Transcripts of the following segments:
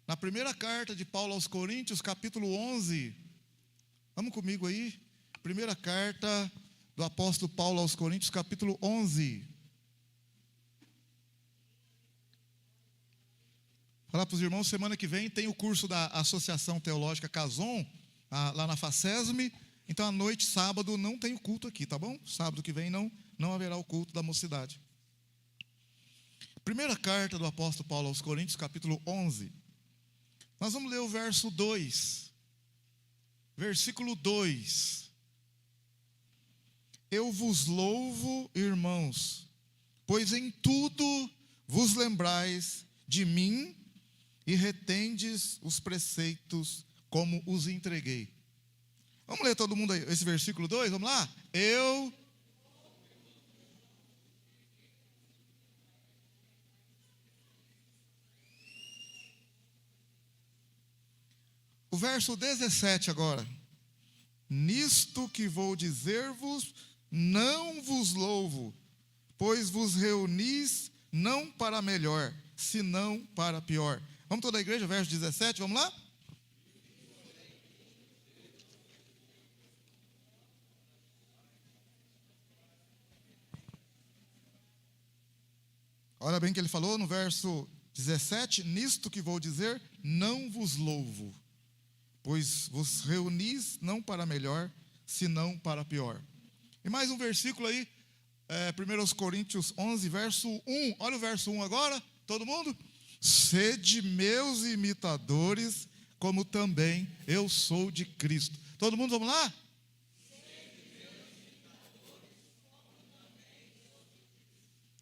na primeira carta de Paulo aos Coríntios, capítulo 11. Vamos comigo aí? Primeira carta do apóstolo Paulo aos Coríntios, capítulo 11. Falar para os irmãos, semana que vem tem o curso da Associação Teológica Cason, lá na Facesme. Então, à noite, sábado, não tem o culto aqui, tá bom? Sábado que vem não haverá o culto da mocidade. Primeira carta do apóstolo Paulo aos Coríntios, capítulo 11. Nós vamos ler o verso 2. Versículo 2. Eu vos louvo, irmãos, pois em tudo vos lembrais de mim e retendes os preceitos como os entreguei. Vamos ler todo mundo aí, esse versículo 2, vamos lá? O verso 17 agora. Nisto que vou dizer-vos, não vos louvo, pois vos reunis não para melhor, senão para pior. Vamos toda a igreja, verso 17, vamos lá? Olha bem o que ele falou no verso 17, nisto que vou dizer, não vos louvo, pois vos reunis não para melhor, senão para pior. E mais um versículo aí, 1 Coríntios 11, verso 1. Olha o verso 1 agora, todo mundo. Sede meus imitadores, como também eu sou de Cristo. Todo mundo, vamos lá?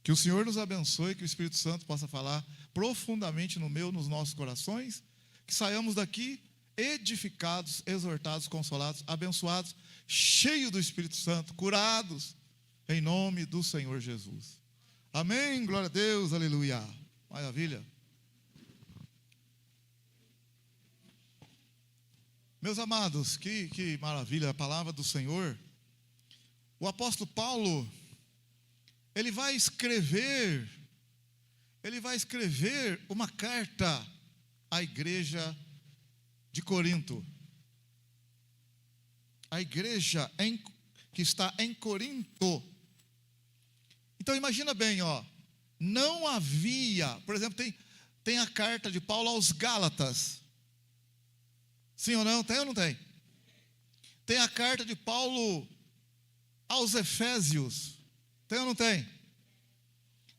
Que o Senhor nos abençoe, que o Espírito Santo possa falar profundamente nos nossos corações, que saiamos daqui edificados, exortados, consolados, abençoados, cheios do Espírito Santo, curados, em nome do Senhor Jesus. Amém, glória a Deus, aleluia, maravilha. Meus amados, que maravilha a palavra do Senhor. O apóstolo Paulo, ele vai escrever uma carta à igreja de Corinto. A igreja que está em Corinto. Então imagina bem, não havia, por exemplo, tem a carta de Paulo aos Gálatas. Sim ou não? Tem ou não tem? Tem a carta de Paulo aos Efésios. Tem ou não tem?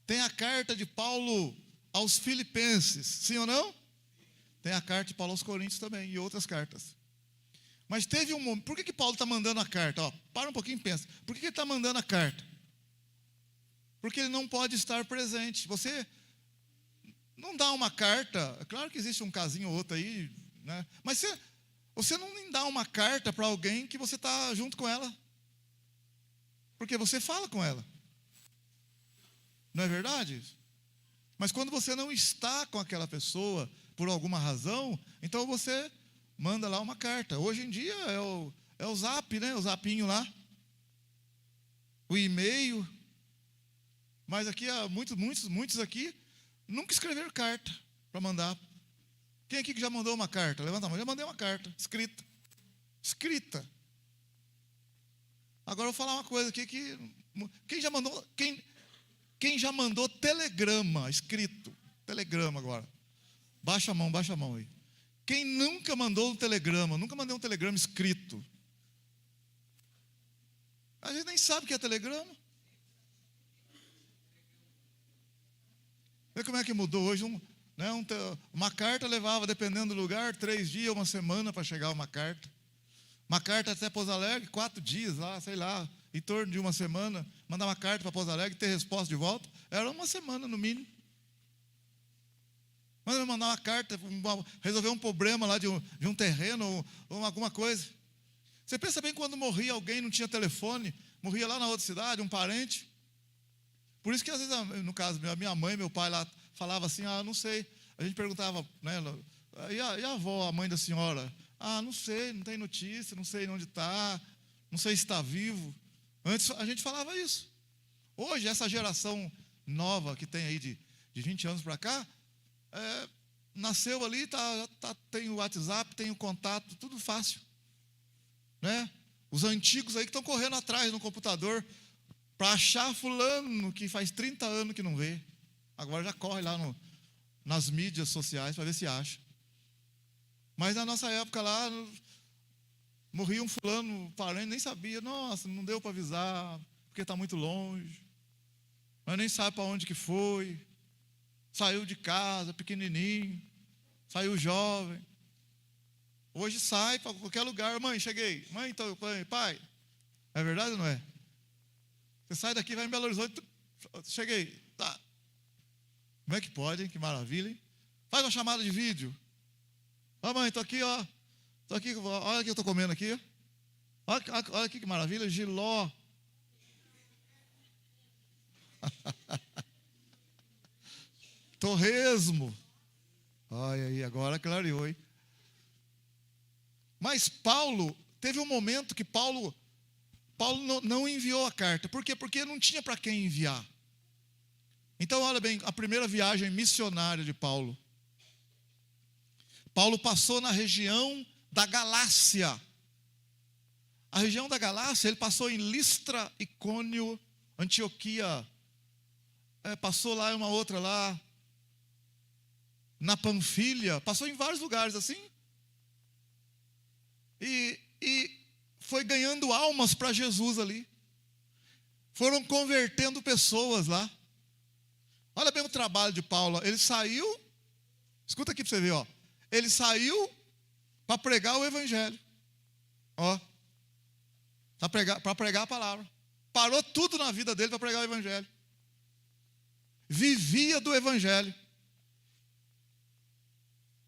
Tem a carta de Paulo aos Filipenses. Sim ou não? Tem a carta de Paulo aos Coríntios também e outras cartas. Mas teve um momento. Por que Paulo está mandando a carta? Para um pouquinho e pensa. Por que ele está mandando a carta? Porque ele não pode estar presente. Você não dá uma carta. É claro que existe um casinho ou outro aí, né? Mas você não dá uma carta para alguém que você está junto com ela. Porque você fala com ela. Não é verdade? Mas quando você não está com aquela pessoa, por alguma razão, então você manda lá uma carta. Hoje em dia é o zap, né? O zapinho lá. O e-mail. Mas aqui, muitos aqui nunca escreveram carta para mandar. Quem aqui que já mandou uma carta? Levanta a mão. Já mandei uma carta, escrita. Escrita. Agora eu vou falar uma coisa aqui que... Quem já mandou telegrama escrito? Telegrama agora. Baixa a mão aí. Quem nunca mandou um telegrama? Nunca mandei um telegrama escrito. A gente nem sabe o que é telegrama. Vê como é que mudou hoje. Uma carta levava, dependendo do lugar, 3 dias, 1 semana para chegar uma carta. Uma carta até Pouso Alegre, 4 dias lá, sei lá, em torno de 1 semana. Mandar uma carta para Pouso Alegre e ter resposta de volta. Era 1 semana no mínimo. Mas eu mandar uma carta, resolver um problema lá de um terreno ou alguma coisa. Você pensa bem, quando morria alguém, não tinha telefone, morria lá na outra cidade, um parente. Por isso que às vezes, no caso, a minha mãe e meu pai lá falava assim, não sei. A gente perguntava, né, e a avó, a mãe da senhora? Não sei, não tem notícia, não sei onde está, não sei se está vivo. Antes a gente falava isso. Hoje, essa geração nova que tem aí de 20 anos para cá, nasceu ali, tem o WhatsApp, tem o contato, tudo fácil, né? Os antigos aí que estão correndo atrás no computador para achar fulano que faz 30 anos que não vê. Agora já corre lá nas mídias sociais para ver se acha. Mas na nossa época lá, morria um fulano, parente, nem sabia. Nossa, não deu para avisar, porque está muito longe. Mas nem sabe para onde que foi. Saiu de casa, pequenininho. Saiu jovem. Hoje sai para qualquer lugar. Mãe, cheguei. Mãe, então, pai. É verdade ou não é? Você sai daqui, vai em Belo Horizonte. Cheguei. Tá. Como é que pode, hein? Que maravilha, hein? Faz uma chamada de vídeo. Ó, mãe, estou aqui, ó. Estou aqui, olha o que eu estou comendo aqui. Olha aqui que maravilha, jiló. Torresmo. Olha aí, agora clareou, hein? Mas Paulo, teve um momento que Paulo não enviou a carta. Por quê? Porque não tinha para quem enviar. Então, olha bem, a primeira viagem missionária de Paulo. Paulo passou na região da Galácia. A região da Galácia, ele passou em Listra, Icônio, Antioquia. Passou lá em uma outra lá, na Panfilha. Passou em vários lugares assim. E foi ganhando almas para Jesus ali. Foram convertendo pessoas lá. Olha bem o trabalho de Paulo. Ele saiu, escuta aqui para você ver, ó. Ele saiu para pregar o evangelho. Ó. Para pregar a palavra. Parou tudo na vida dele para pregar o evangelho. Vivia do evangelho.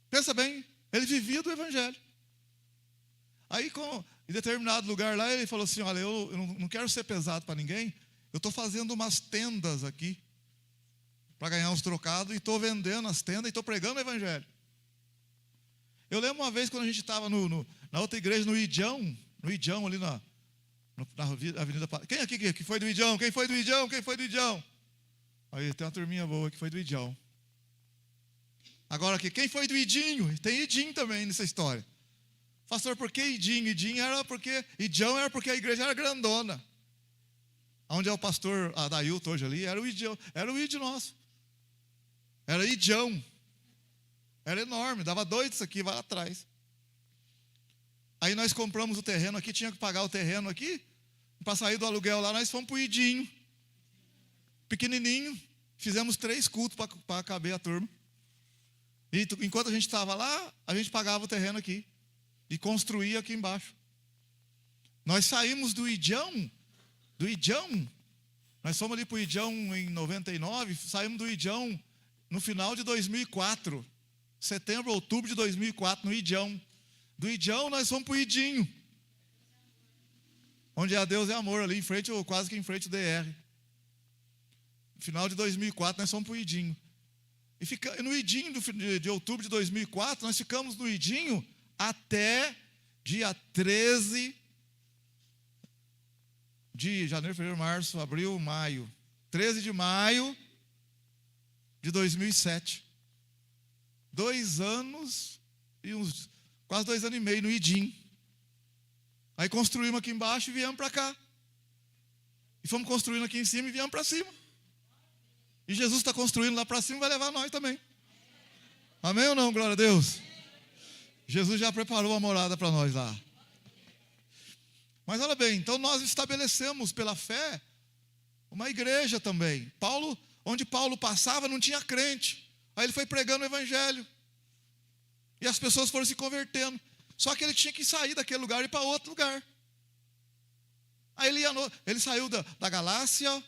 Pensa bem, ele vivia do evangelho. Aí, em determinado lugar lá, ele falou assim: olha, eu não quero ser pesado para ninguém. Eu estou fazendo umas tendas aqui para ganhar uns trocados, e estou vendendo as tendas e estou pregando o evangelho. Eu lembro uma vez quando a gente estava na outra igreja, no Idião ali na Avenida. Quem aqui que foi do Idião? Quem foi do Idião? Quem foi do Idião? Aí tem uma turminha boa que foi do Idião. Agora aqui, quem foi do Idinho? Tem Idinho também nessa história. Pastor, por que Idinho? Idião era porque a igreja era grandona. Onde é o pastor Adailton hoje ali, era o Idião, era o Id nosso. Era Idião. Era enorme, dava doido isso aqui, vai lá atrás. Aí nós compramos o terreno aqui, tinha que pagar o terreno aqui. Para sair do aluguel lá, nós fomos para o Idinho. Pequenininho. Fizemos 3 cultos para caber a turma. E enquanto a gente estava lá, a gente pagava o terreno aqui. E construía aqui embaixo. Nós saímos do Idião. Nós fomos ali para o Idião em 99. Saímos do Idião no final de 2004. Setembro, outubro de 2004, no Idião. Do Idião nós fomos para o Idinho. Onde é a Deus é amor, ali em frente, ou quase que em frente ao DR. No final de 2004 nós fomos para o Idinho. E no Idinho de outubro de 2004, nós ficamos no Idinho até dia 13 de janeiro, fevereiro, março, abril, maio. 13 de maio de 2007. 2 anos e quase 2 anos e meio no Idim. Aí construímos aqui embaixo e viemos para cá. E fomos construindo aqui em cima e viemos para cima. E Jesus está construindo lá para cima e vai levar nós também. Amém ou não? Glória a Deus. Jesus já preparou a morada para nós lá. Mas olha bem, então nós estabelecemos pela fé uma igreja também. Onde Paulo passava não tinha crente. Aí ele foi pregando o evangelho. E as pessoas foram se convertendo. Só que ele tinha que sair daquele lugar e ir para outro lugar. Aí ele saiu da Galácia,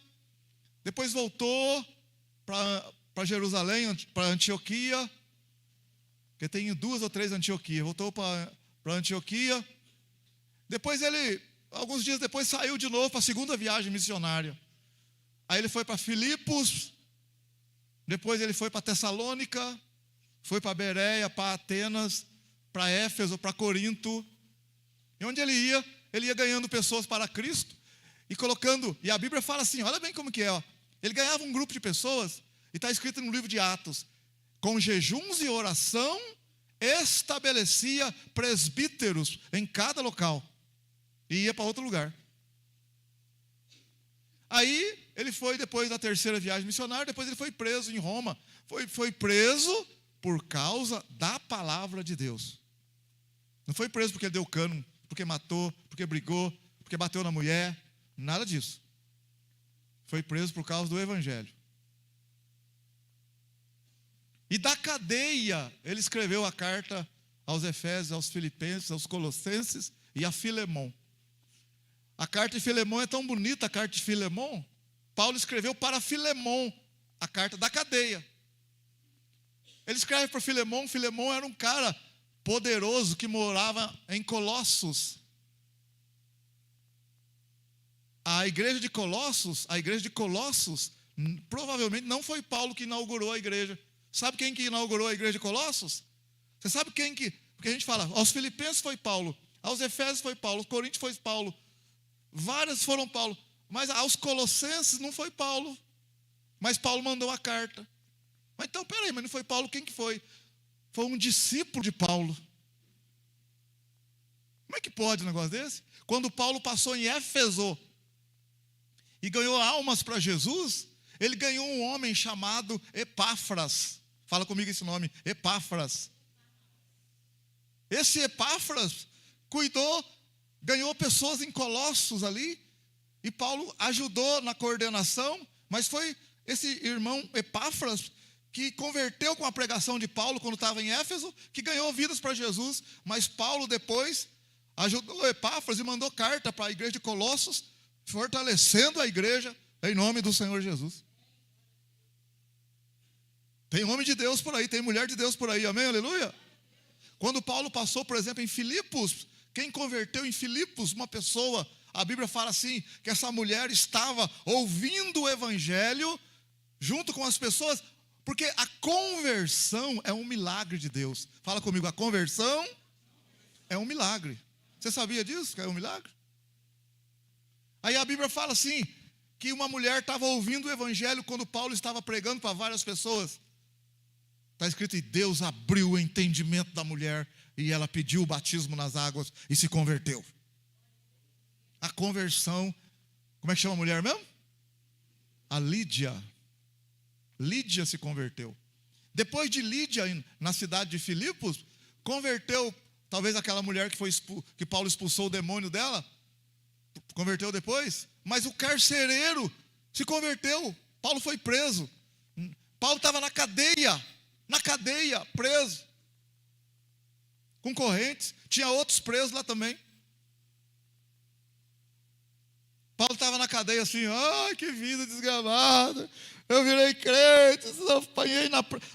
depois voltou para Jerusalém, para Antioquia, porque tem 2 ou 3 Antioquias. Voltou para Antioquia. Depois alguns dias depois, saiu de novo para a segunda viagem missionária. Aí ele foi para Filipos, depois ele foi para Tessalônica, foi para Bereia, para Atenas, para Éfeso, para Corinto. E onde ele ia ganhando pessoas para Cristo e colocando. E a Bíblia fala assim, olha bem como que é. Ó. Ele ganhava um grupo de pessoas, e está escrito no livro de Atos. com jejuns e oração, estabelecia presbíteros em cada local e ia para outro lugar. Aí ele foi, depois da terceira viagem missionária, depois ele foi preso em Roma. Foi preso por causa da palavra de Deus. Não foi preso porque ele deu cano, porque matou, porque brigou, porque bateu na mulher, nada disso. Foi preso por causa do evangelho. E da cadeia, ele escreveu a carta aos Efésios, aos Filipenses, aos Colossenses e a Filemão. A carta de Filemão é tão bonita, a carta de Filemão. Paulo escreveu para Filemão a carta da cadeia. Ele escreve para Filemão. Filemão era um cara poderoso que morava em Colossos. A igreja de Colossos, provavelmente não foi Paulo que inaugurou a igreja. Sabe quem que inaugurou a igreja de Colossos? Você sabe quem que... Porque a gente fala, aos Filipenses foi Paulo, aos Efésios foi Paulo, aos Coríntios foi Paulo, várias foram Paulo, mas aos Colossenses não foi Paulo, mas Paulo mandou a carta. Mas então, peraí, mas não foi Paulo, quem que foi? Foi um discípulo de Paulo. Como é que pode um negócio desse? Quando Paulo passou em Éfeso e ganhou almas para Jesus, ele ganhou um homem chamado Epáfras. Fala comigo esse nome, Epáfras. Esse Epáfras ganhou pessoas em Colossos ali, e Paulo ajudou na coordenação, mas foi esse irmão Epáfras que converteu com a pregação de Paulo quando estava em Éfeso, que ganhou vidas para Jesus. Mas Paulo depois ajudou Epáfras e mandou carta para a igreja de Colossos, fortalecendo a igreja em nome do Senhor Jesus. Tem homem de Deus por aí, tem mulher de Deus por aí, amém, aleluia? Quando Paulo passou, por exemplo, em Filipos, quem converteu em Filipos uma pessoa, a Bíblia fala assim, que essa mulher estava ouvindo o evangelho junto com as pessoas, porque a conversão é um milagre de Deus. Fala comigo, a conversão é um milagre. Você sabia disso, que é um milagre? Aí a Bíblia fala assim, que uma mulher estava ouvindo o evangelho quando Paulo estava pregando para várias pessoas. Está escrito, e Deus abriu o entendimento da mulher, e ela pediu o batismo nas águas e se converteu. A conversão, como é que chama a mulher mesmo? A Lídia. Lídia se converteu. Depois de Lídia, na cidade de Filipos, converteu, talvez aquela mulher que Paulo expulsou o demônio dela, converteu depois, mas o carcereiro se converteu. Paulo foi preso. Paulo estava na cadeia, preso, com correntes. Tinha outros presos lá também. Paulo estava na cadeia assim, ai, que vida desgramada. Eu virei crente,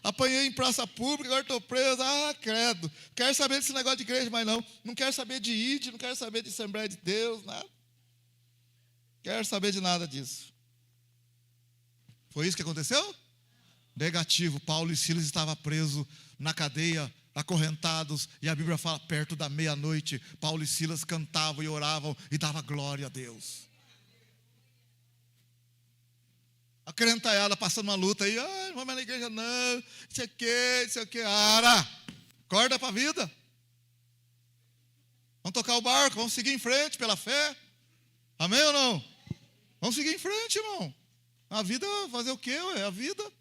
apanhei em praça pública, agora estou preso. Ah, credo. Quero saber desse negócio de igreja, mas não quero saber de ID, não quero saber de Assembleia de Deus, nada. Quero saber de nada disso. Foi isso que aconteceu? Negativo. Paulo e Silas estavam presos na cadeia, acorrentados, e a Bíblia fala, perto da meia-noite, Paulo e Silas cantavam e oravam e davam glória a Deus. A crentaiada passando uma luta aí, não vou mais na igreja não, isso aqui, ara, acorda para a vida. Vamos tocar o barco, vamos seguir em frente pela fé. Amém ou não? Vamos seguir em frente, irmão. A vida, fazer o quê? É a vida.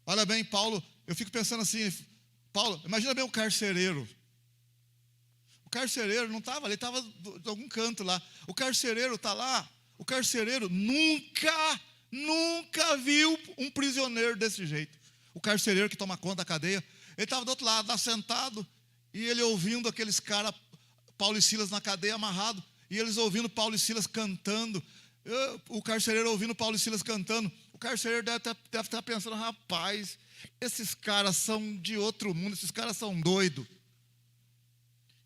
Olha bem, Paulo, eu fico pensando assim, Paulo, imagina bem o carcereiro. O carcereiro não estava ali, estava de algum canto lá. O carcereiro está lá. O carcereiro nunca viu um prisioneiro desse jeito. O carcereiro que toma conta da cadeia, ele estava do outro lado, lá sentado, e ele ouvindo aqueles caras, Paulo e Silas na cadeia amarrado, e eles ouvindo Paulo e Silas cantando. O carcereiro ouvindo Paulo e Silas cantando. O carcereiro deve estar pensando, rapaz, esses caras são de outro mundo, esses caras são doidos.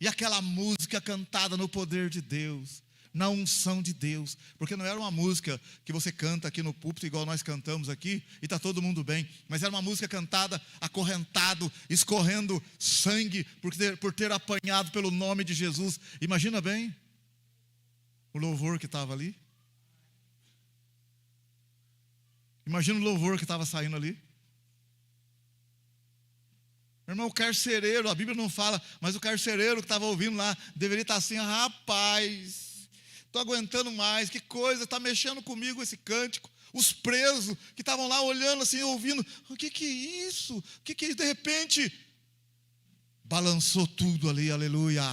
E aquela música cantada no poder de Deus, na unção de Deus, porque não era uma música que você canta aqui no púlpito, igual nós cantamos aqui, e está todo mundo bem, mas era uma música cantada, acorrentado, escorrendo sangue, por ter apanhado pelo nome de Jesus. Imagina bem o louvor que estava ali. Imagina o louvor que estava saindo ali. Irmão, o carcereiro, a Bíblia não fala, mas o carcereiro que estava ouvindo lá, deveria estar assim: rapaz, estou aguentando mais, que coisa, está mexendo comigo esse cântico. Os presos que estavam lá olhando assim, ouvindo, o que é isso? O que é isso? De repente, balançou tudo ali, aleluia.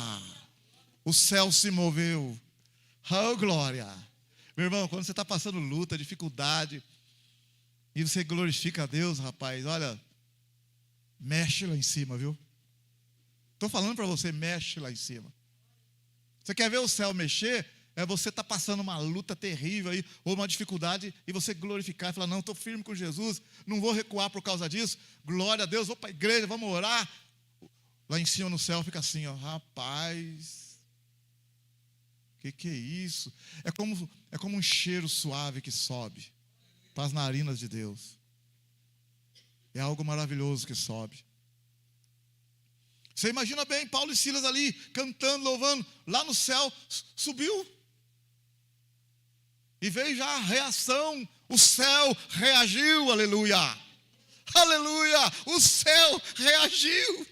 O céu se moveu. Oh, glória. Meu irmão, quando você está passando luta, dificuldade, e você glorifica a Deus, rapaz, olha, mexe lá em cima, viu? Estou falando para você, mexe lá em cima. Você quer ver o céu mexer? É você estar passando uma luta terrível aí, ou uma dificuldade, e você glorificar e falar: não, estou firme com Jesus, não vou recuar por causa disso. Glória a Deus, vou para a igreja, vamos orar. Lá em cima no céu fica assim, ó, rapaz, que é isso? É como um cheiro suave que sobe para as narinas de Deus. É algo maravilhoso que sobe. Você imagina bem, Paulo e Silas ali, cantando, louvando, lá no céu, subiu. E veio já a reação, o céu reagiu, aleluia. Aleluia, o céu reagiu.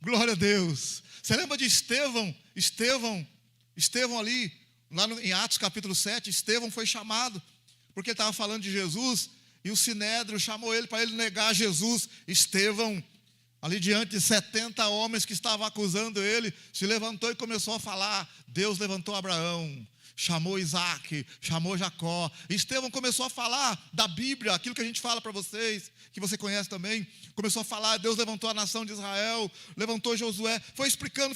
Glória a Deus. Você lembra de Estevão ali, lá em Atos capítulo 7, Estevão foi chamado, porque ele estava falando de Jesus, e o Sinédrio chamou ele para ele negar Jesus. Estevão, ali diante de 70 homens que estavam acusando ele, se levantou e começou a falar. Deus levantou Abraão, chamou Isaac, chamou Jacó. Estevão começou a falar da Bíblia, aquilo que a gente fala para vocês, que você conhece também. Começou a falar, Deus levantou a nação de Israel, levantou Josué, foi explicando,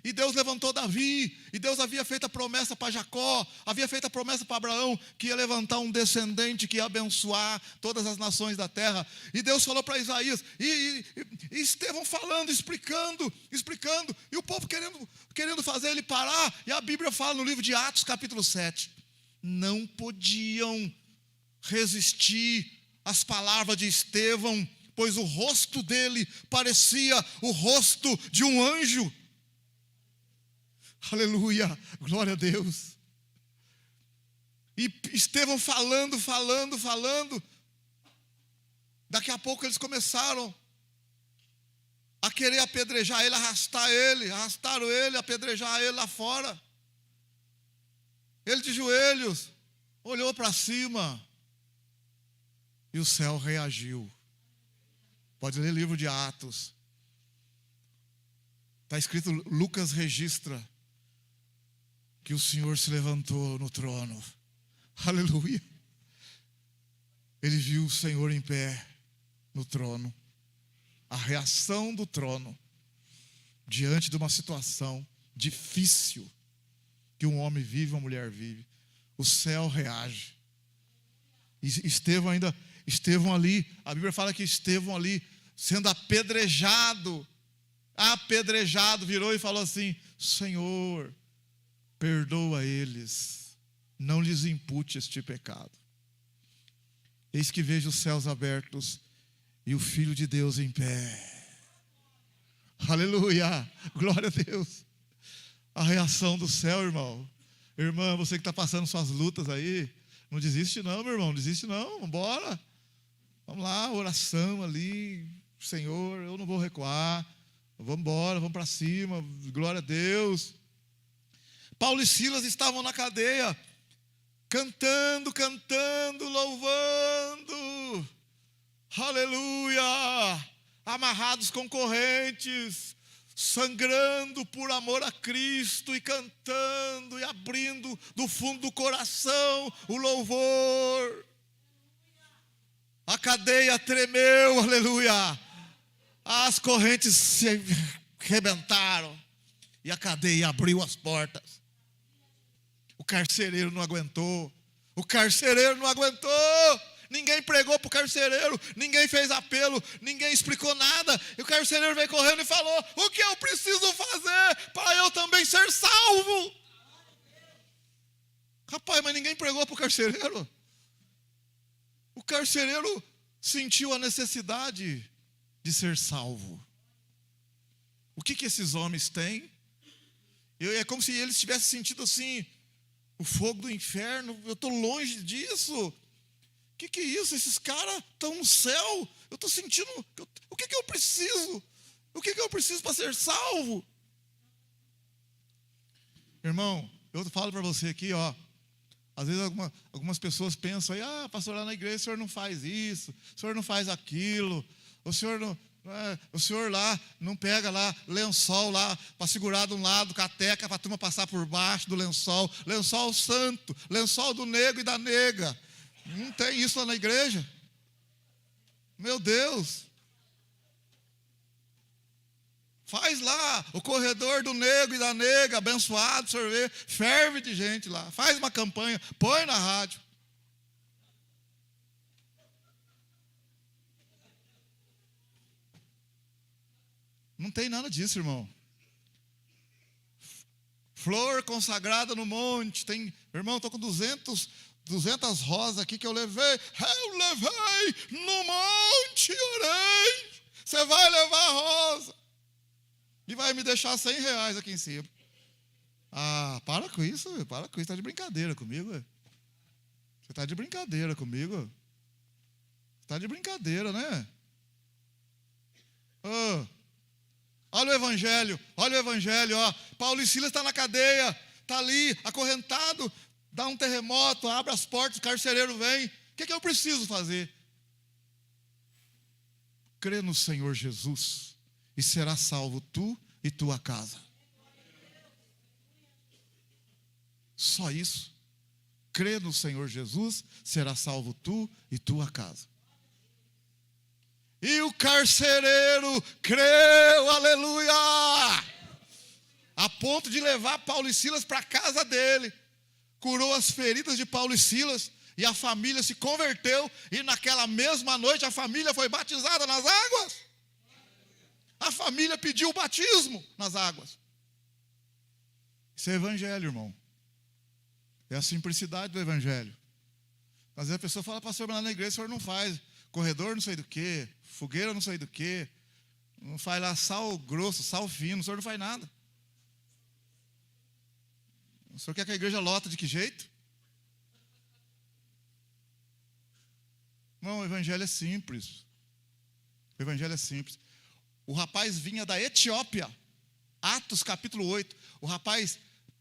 e Deus levantou Davi, e Deus havia feito a promessa para Jacó, havia feito a promessa para Abraão, que ia levantar um descendente que ia abençoar todas as nações da terra. E Deus falou para Isaías, e Estevão falando, explicando, e o povo querendo fazer ele parar. E a Bíblia fala no livro de Atos capítulo 7, não podiam resistir às palavras de Estevão, pois o rosto dele parecia o rosto de um anjo. Aleluia, glória a Deus. E Estevão falando. Daqui a pouco eles começaram a querer apedrejar ele, arrastaram ele, apedrejar ele lá fora. Ele de joelhos, olhou para cima, e o céu reagiu. Pode ler o livro de Atos. Está escrito, Lucas registra que o Senhor se levantou no trono. Aleluia. Ele viu o Senhor em pé no trono. A reação do trono diante de uma situação difícil que um homem vive, uma mulher vive. O céu reage. E Estevão ali, a Bíblia fala que Estevão ali, sendo apedrejado, virou e falou assim: Senhor, perdoa eles, não lhes impute este pecado. Eis que vejo os céus abertos e o Filho de Deus em pé. Aleluia, glória a Deus. A reação do céu, irmão. Irmã, você que está passando suas lutas aí, não desiste não, meu irmão, não desiste não, vamos embora. Vamos lá, oração ali, Senhor, eu não vou recuar. Vamos embora, vamos para cima, glória a Deus. Paulo e Silas estavam na cadeia, cantando, louvando, aleluia, amarrados com correntes, sangrando por amor a Cristo, e cantando, e abrindo do fundo do coração o louvor. A cadeia tremeu, aleluia, as correntes se rebentaram, e a cadeia abriu as portas. O carcereiro não aguentou. Ninguém pregou para o carcereiro, ninguém fez apelo, ninguém explicou nada. E o carcereiro veio correndo e falou: o que eu preciso fazer para eu também ser salvo? Rapaz, mas ninguém pregou para o carcereiro. O carcereiro sentiu a necessidade de ser salvo. O que esses homens têm? É como se eles tivessem sentido assim: o fogo do inferno, eu estou longe disso. O que é isso? Esses caras estão no céu, Eu estou sentindo, o que eu preciso? O que eu preciso para ser salvo? Irmão, eu falo para você aqui, ó. Às vezes algumas pessoas pensam aí, pastor, lá na igreja o senhor não faz isso, o senhor não faz aquilo, o senhor lá não pega lá lençol lá para segurar de um lado, cateca para a turma passar por baixo do lençol santo, lençol do negro e da nega. Não tem isso lá na igreja. Meu Deus. Faz lá o corredor do negro e da nega, abençoado, sorvete, ferve de gente lá. Faz uma campanha, põe na rádio. Não tem nada disso, irmão. Flor consagrada no monte. Irmão, estou com 200 rosas aqui que eu levei. Eu levei no monte e orei. Você vai levar a rosa. E vai me deixar R$100 aqui em cima. Para com isso, está de brincadeira comigo. Você está de brincadeira comigo. Está de brincadeira, né? Olha o evangelho, ó. Paulo e Silas está na cadeia, está ali, acorrentado, dá um terremoto, abre as portas, o carcereiro vem. O que eu preciso fazer? Crê no Senhor Jesus e será salvo tu e tua casa. Só isso. Crê no Senhor Jesus, será salvo tu e tua casa. E o carcereiro creu, aleluia, a ponto de levar Paulo e Silas para a casa dele. Curou as feridas de Paulo e Silas, e a família se converteu, e naquela mesma noite a família foi batizada nas águas. A família pediu o batismo nas águas. Isso é evangelho, irmão. É a simplicidade do evangelho. Às vezes a pessoa fala, pastor, mas lá na igreja o senhor não faz corredor não sei do que, fogueira não sei do que, não faz lá sal grosso, sal fino, o senhor não faz nada. O senhor quer que a igreja lota de que jeito? Não, o evangelho é simples. O evangelho é simples. O rapaz vinha da Etiópia, Atos capítulo 8. O rapaz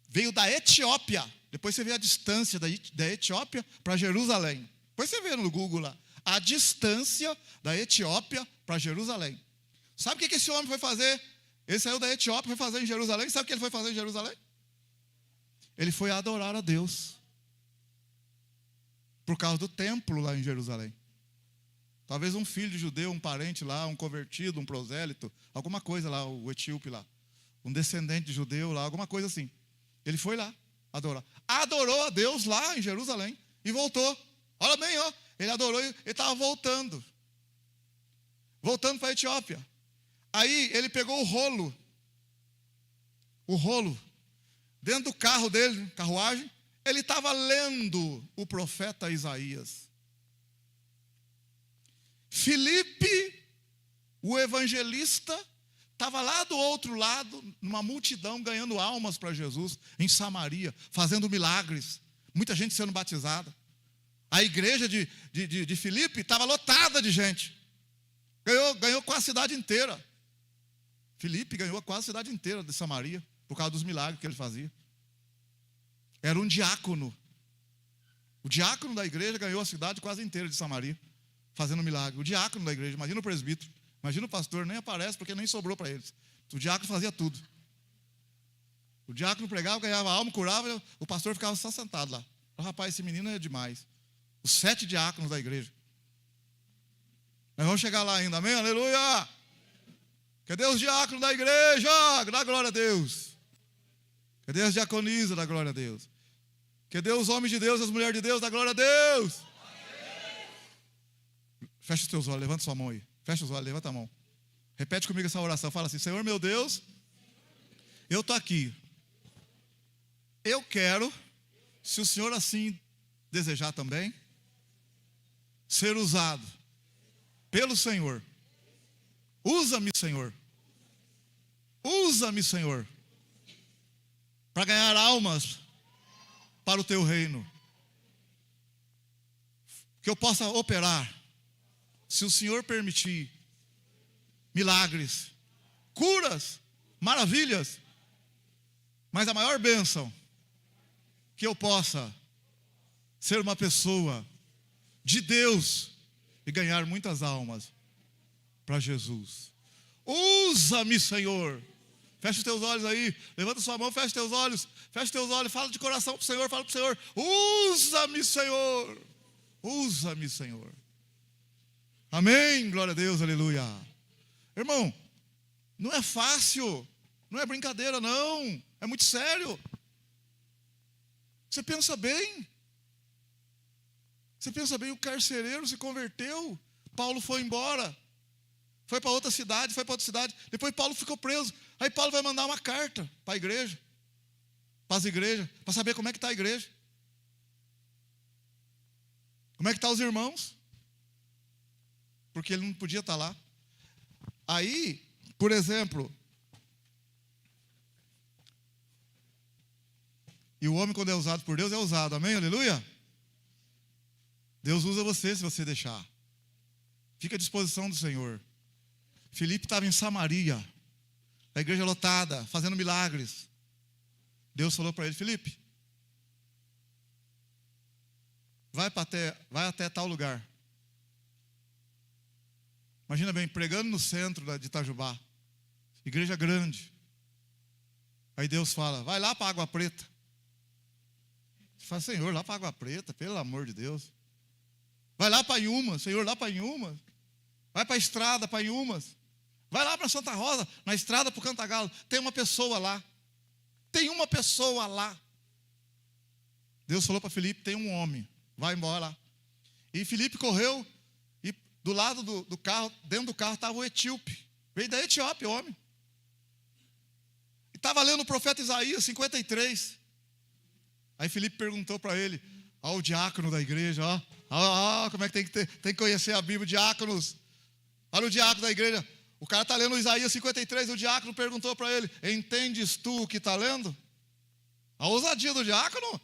veio da Etiópia. Depois você vê a distância da Etiópia para Jerusalém. Depois você vê no Google lá. A distância da Etiópia para Jerusalém. Sabe o que esse homem foi fazer? Ele saiu da Etiópia, foi fazer em Jerusalém. Sabe o que ele foi fazer em Jerusalém? Ele foi adorar a Deus. Por causa do templo lá em Jerusalém. Talvez um filho de judeu, um parente lá, um convertido, um prosélito, alguma coisa lá, o etíope lá. Um descendente de judeu lá, alguma coisa assim. Ele foi lá adorar. Adorou a Deus lá em Jerusalém e voltou. Olha bem, ó. Ele adorou e ele estava voltando. Voltando para a Etiópia. Aí ele pegou o rolo. Dentro do carro dele, carruagem, ele estava lendo o profeta Isaías. Filipe, o evangelista, estava lá do outro lado, numa multidão, ganhando almas para Jesus, em Samaria, fazendo milagres. Muita gente sendo batizada. A igreja de Filipe estava lotada de gente. Ganhou quase a cidade inteira. Filipe ganhou quase a cidade inteira de Samaria, por causa dos milagres que ele fazia. Era um diácono. O diácono da igreja ganhou a cidade quase inteira de Samaria, fazendo milagre. O diácono da igreja, imagina o presbítero, imagina o pastor, nem aparece porque nem sobrou para eles. O diácono fazia tudo. O diácono pregava, ganhava alma, curava, o pastor ficava só sentado lá. Rapaz, esse menino é demais. Os 7 diáconos da igreja. Nós vamos chegar lá ainda, amém? Aleluia! Cadê os diáconos da igreja? Dá glória a Deus. Cadê as diaconisas? Dá glória a Deus. Cadê os homens de Deus, as mulheres de Deus? Dá glória a Deus. Fecha os teus olhos, levanta sua mão aí. Fecha os olhos, levanta a mão. Repete comigo essa oração. Fala assim: Senhor meu Deus, eu estou aqui. Eu quero, se o Senhor assim desejar também, ser usado pelo Senhor. Usa-me, Senhor. Usa-me, Senhor, para ganhar almas para o teu reino. Que eu possa operar se o Senhor permitir, milagres, curas, maravilhas, mas a maior bênção, que eu possa ser uma pessoa de Deus e ganhar muitas almas para Jesus. Usa-me, Senhor. Fecha os teus olhos aí, levanta sua mão, fecha os teus olhos, fala de coração para o Senhor, fala para o Senhor, usa-me, Senhor, usa-me, Senhor. Amém, glória a Deus, aleluia. Irmão, não é fácil, não é brincadeira não, é muito sério. Você pensa bem, o carcereiro se converteu, Paulo foi embora, foi para outra cidade, depois Paulo ficou preso. Aí Paulo vai mandar uma carta para a igreja, para as igrejas, para saber como é que está a igreja. Como é que estão os irmãos? Porque ele não podia estar lá. Aí, por exemplo, e o homem quando é usado por Deus é usado, amém? Aleluia? Deus usa você se você deixar. Fica à disposição do Senhor. Filipe estava em Samaria, a igreja lotada, fazendo milagres. Deus falou para ele, Filipe, vai até tal lugar. Imagina bem, pregando no centro de Itajubá, igreja grande. Aí Deus fala, vai lá para a Água Preta. Você fala, Senhor, lá para a Água Preta, pelo amor de Deus. Vai lá para Inhumas, Senhor, lá para Inhumas. Vai para a estrada, para Inhumas. Vai lá para Santa Rosa, na estrada para o Cantagalo. Tem uma pessoa lá. Deus falou para Filipe, tem um homem. Vai embora lá. E Filipe correu. E do lado do carro, dentro do carro, estava o etíope. Veio da Etiópia, o homem. E estava lendo o profeta Isaías 53. Aí Filipe perguntou para ele, o diácono da igreja, como é que tem que conhecer a Bíblia, diáconos. Olha o diácono da igreja. O cara está lendo Isaías 53, o diácono perguntou para ele, entendes tu o que está lendo? A ousadia do diácono.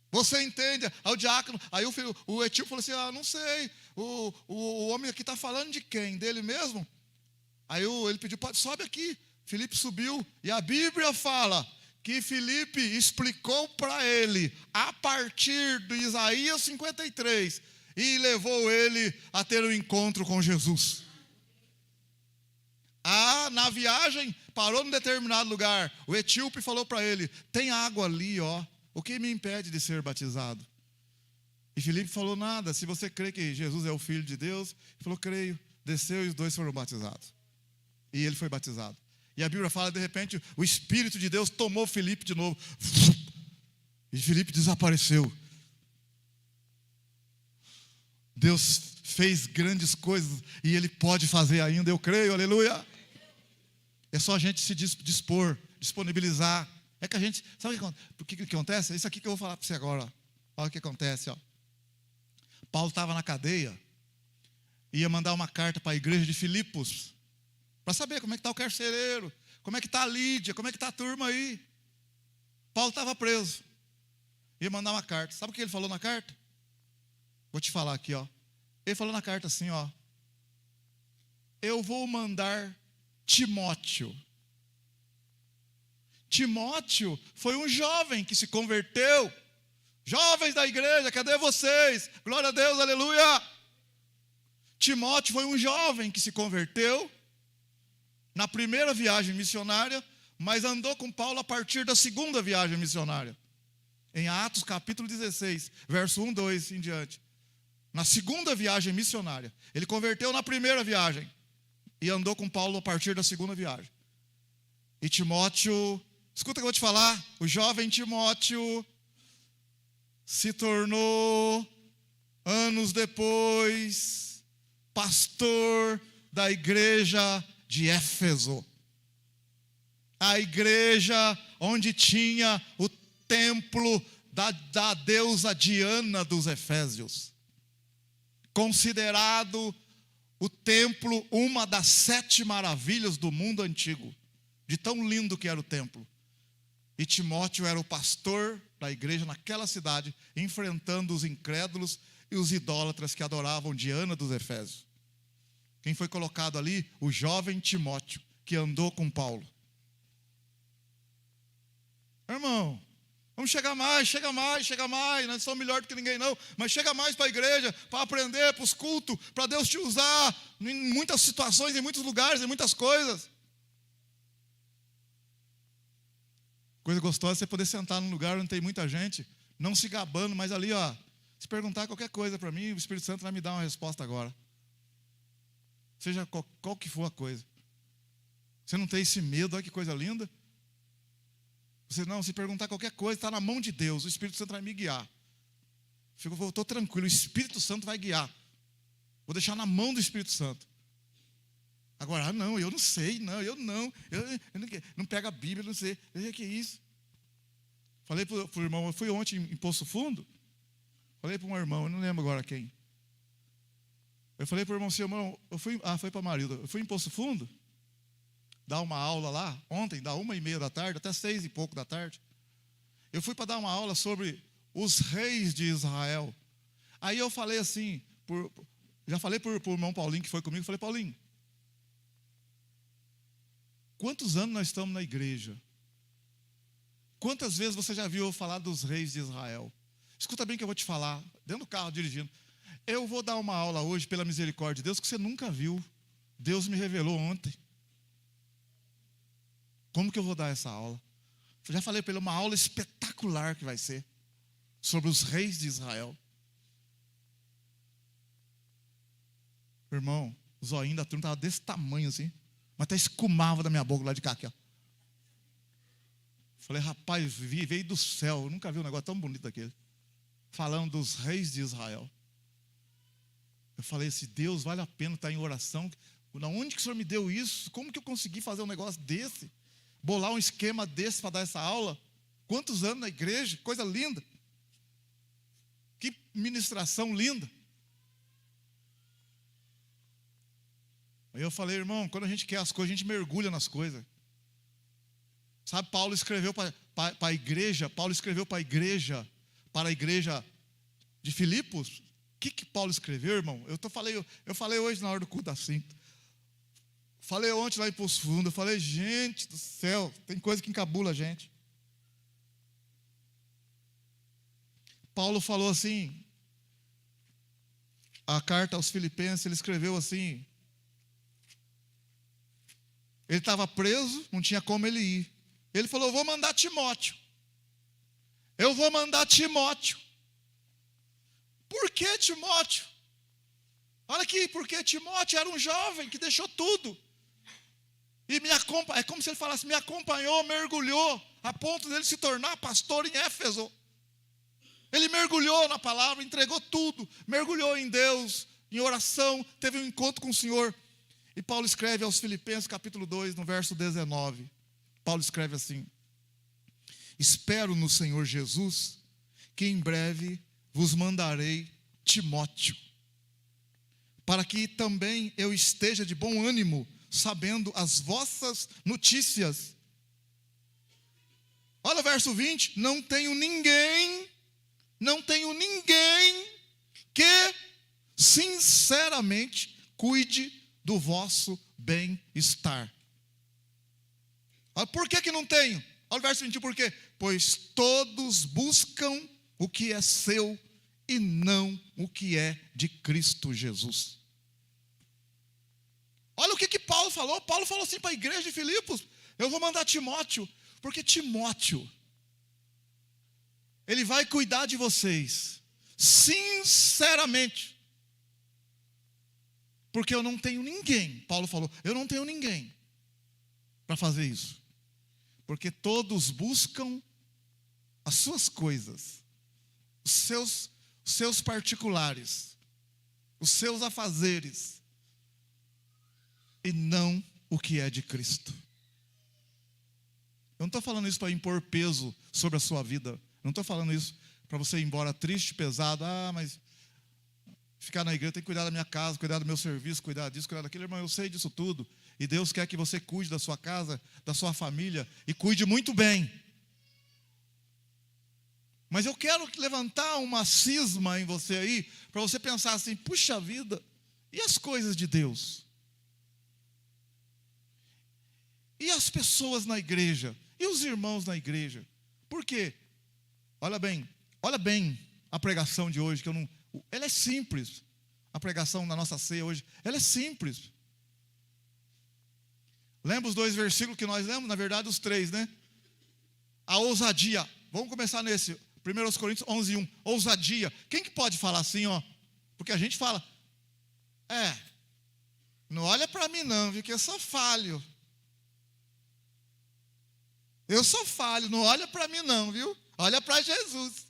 Você entende? Aí o diácono, aí o etíope falou assim, não sei, o homem aqui está falando de quem? Dele mesmo? Aí ele pediu, sobe aqui. Filipe subiu e a Bíblia fala que Filipe explicou para ele a partir de Isaías 53 e levou ele a ter um encontro com Jesus. Na viagem, parou num determinado lugar, o etíope falou para ele, tem água ali, o que me impede de ser batizado? E Filipe falou, nada, se você crê que Jesus é o Filho de Deus, ele falou, creio, desceu e os dois foram batizados. E ele foi batizado. E a Bíblia fala, de repente, o Espírito de Deus tomou Filipe de novo. E Filipe desapareceu. Deus fez grandes coisas e Ele pode fazer ainda, eu creio, aleluia. É só a gente se dispor, disponibilizar. É que a gente, sabe o que acontece? Isso aqui que eu vou falar para você agora. Olha o que acontece. Paulo estava na cadeia, ia mandar uma carta para a igreja de Filipos, para saber como é que está o carcereiro, como é que está a Lídia, como é que está a turma aí. Paulo estava preso, ia mandar uma carta. Sabe o que ele falou na carta? Vou te falar aqui, Ele falou na carta assim, eu vou mandar Timóteo. Timóteo foi um jovem que se converteu. Jovens da igreja, cadê vocês? Glória a Deus, aleluia. Timóteo foi um jovem que se converteu na primeira viagem missionária, mas andou com Paulo a partir da segunda viagem missionária. Em Atos capítulo 16, verso 1, 2 em diante. Na segunda viagem missionária. Ele converteu na primeira viagem e andou com Paulo a partir da segunda viagem. E Timóteo, escuta o que eu vou te falar, o jovem Timóteo se tornou, anos depois, pastor da igreja de Éfeso. A igreja onde tinha o templo da deusa Diana dos Efésios. Considerado o templo uma das 7 maravilhas do mundo antigo. De tão lindo que era o templo. E Timóteo era o pastor para a igreja naquela cidade, enfrentando os incrédulos e os idólatras que adoravam Diana dos Efésios. Quem foi colocado ali? O jovem Timóteo, que andou com Paulo. Irmão, vamos chegar mais, chega mais, chega mais. Nós somos melhor do que ninguém não, mas chega mais para a igreja, para aprender, para os cultos, para Deus te usar em muitas situações, em muitos lugares, em muitas coisas. Coisa gostosa é você poder sentar num lugar onde tem muita gente, não se gabando, mas ali, ó, se perguntar qualquer coisa para mim, o Espírito Santo vai me dar uma resposta agora. Seja qual que for a coisa. Você não tem esse medo, olha que coisa linda. Você não, se perguntar qualquer coisa, está na mão de Deus, o Espírito Santo vai me guiar. Eu estou tranquilo, o Espírito Santo vai guiar. Vou deixar na mão do Espírito Santo. Agora, não, eu não sei, não, eu não pego a Bíblia, não sei. O que é isso? Falei para o irmão, eu fui ontem em Poço Fundo, falei para um irmão, eu não lembro agora quem. Eu falei para o irmão, assim, irmão, foi para Marilda, eu fui em Poço Fundo, dar uma aula lá, ontem, da 1h30 da tarde, até 6 e pouco da tarde. Eu fui para dar uma aula sobre os reis de Israel. Aí eu falei assim, já falei para o irmão Paulinho que foi comigo, falei, Paulinho, quantos anos nós estamos na igreja? Quantas vezes você já viu eu falar dos reis de Israel? Escuta bem que eu vou te falar, dentro do carro, dirigindo. Eu vou dar uma aula hoje, pela misericórdia de Deus, que você nunca viu. Deus me revelou ontem. Como que eu vou dar essa aula? Eu já falei para ele, uma aula espetacular que vai ser, sobre os reis de Israel. Irmão, o zoinho da turma estava desse tamanho assim, mas até escumava da minha boca lá de cá, aqui, ó. Falei, rapaz, veio do céu, eu nunca vi um negócio tão bonito daquele. Falando dos reis de Israel. Eu falei assim, Deus, vale a pena estar em oração. Onde que o Senhor me deu isso? Como que eu consegui fazer um negócio desse? Bolar um esquema desse para dar essa aula? Quantos anos na igreja? Coisa linda. Que ministração linda. Aí eu falei, irmão, quando a gente quer as coisas, a gente mergulha nas coisas. Sabe, Paulo escreveu para a igreja, para a igreja de Filipos. O que Paulo escreveu, irmão? Eu falei hoje na hora do culto assim. Falei ontem lá em Poço Fundo, eu falei, gente do céu, tem coisa que encabula a gente. Paulo falou assim, a carta aos Filipenses, ele escreveu assim, ele estava preso, não tinha como ele ir. Ele falou, eu vou mandar Timóteo. Por que Timóteo? Olha aqui, porque Timóteo era um jovem que deixou tudo. E é como se ele falasse, me acompanhou, mergulhou, a ponto dele se tornar pastor em Éfeso. Ele mergulhou na palavra, entregou tudo, mergulhou em Deus, em oração, teve um encontro com o Senhor. E Paulo escreve aos Filipenses, capítulo 2, no verso 19. Paulo escreve assim, espero no Senhor Jesus, que em breve vos mandarei Timóteo, para que também eu esteja de bom ânimo, sabendo as vossas notícias. Olha o verso 20, não tenho ninguém que sinceramente cuide do vosso bem-estar. Por que não tenho? Olha o verso 21, por quê? Pois todos buscam o que é seu e não o que é de Cristo Jesus. Olha o que Paulo falou. Paulo falou assim para a igreja de Filipos, eu vou mandar Timóteo, porque Timóteo, ele vai cuidar de vocês, sinceramente, porque eu não tenho ninguém, Paulo falou, eu não tenho ninguém para fazer isso, porque todos buscam as suas coisas, os seus particulares, os seus afazeres, e não o que é de Cristo. Eu não estou falando isso para impor peso sobre a sua vida, não estou falando isso para você ir embora triste, pesado, mas ficar na igreja, tem que cuidar da minha casa, cuidar do meu serviço, cuidar disso, cuidar daquilo. Irmão, eu sei disso tudo, e Deus quer que você cuide da sua casa, da sua família, e cuide muito bem. Mas eu quero levantar uma cisma em você aí, para você pensar assim, puxa vida, e as coisas de Deus? E as pessoas na igreja? E os irmãos na igreja? Por quê? Olha bem a pregação de hoje, ela é simples. A pregação da nossa ceia hoje, ela é simples. Lembra os 2 versículos que nós lemos? Na verdade, os 3, né? A ousadia. Vamos começar nesse. 1 Coríntios 11:1. Ousadia. Quem que pode falar assim, ó? Porque a gente fala, não olha para mim não, viu, que eu sou falho. Eu sou falho, não olha para mim não, viu? Olha para Jesus.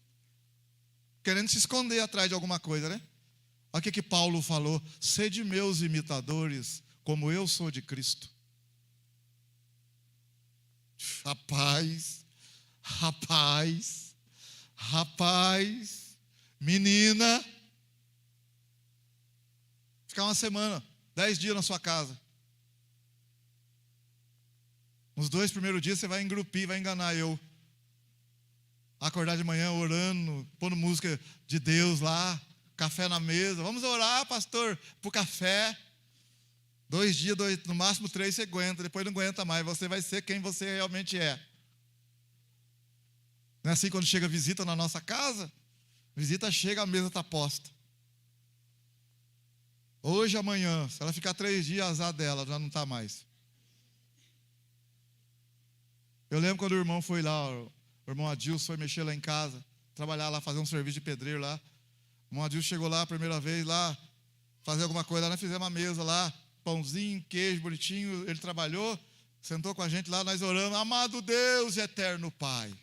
Querendo se esconder atrás de alguma coisa, né? Olha o que Paulo falou. Sede meus imitadores, como eu sou de Cristo. Rapaz, menina, ficar uma semana, 10 dias na sua casa. Nos 2 primeiros dias você vai engrupir, vai enganar eu. Acordar de manhã orando, pondo música de Deus lá, café na mesa. Vamos orar, pastor, pro café. 2 dias, no máximo 3 você aguenta, depois não aguenta mais. Você vai ser quem você realmente é. Não é assim quando chega visita na nossa casa? Visita chega, a mesa está posta. Hoje, amanhã, se ela ficar 3 dias, azar dela, já não está mais. Eu lembro quando o irmão foi lá, o irmão Adilson foi mexer lá em casa, trabalhar lá, fazer um serviço de pedreiro lá. O irmão Adilson chegou lá a primeira vez, lá, fazer alguma coisa, nós fizemos uma mesa lá, pãozinho, queijo, bonitinho, ele trabalhou, sentou com a gente lá, nós oramos, amado Deus e eterno Pai.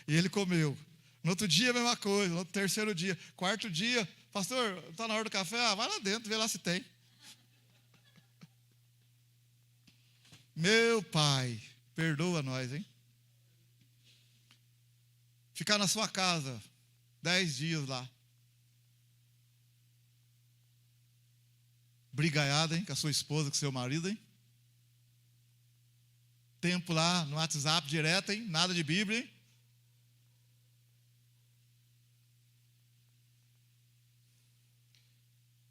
E ele comeu. No outro dia, a mesma coisa, no terceiro dia, quarto dia, pastor, está na hora do café? Vai lá dentro, vê lá se tem. Meu Pai, perdoa nós, hein? Ficar na sua casa 10 dias lá. Brigaiada, hein? Com a sua esposa, com o seu marido, hein? Tempo lá no WhatsApp direto, hein? Nada de Bíblia, hein?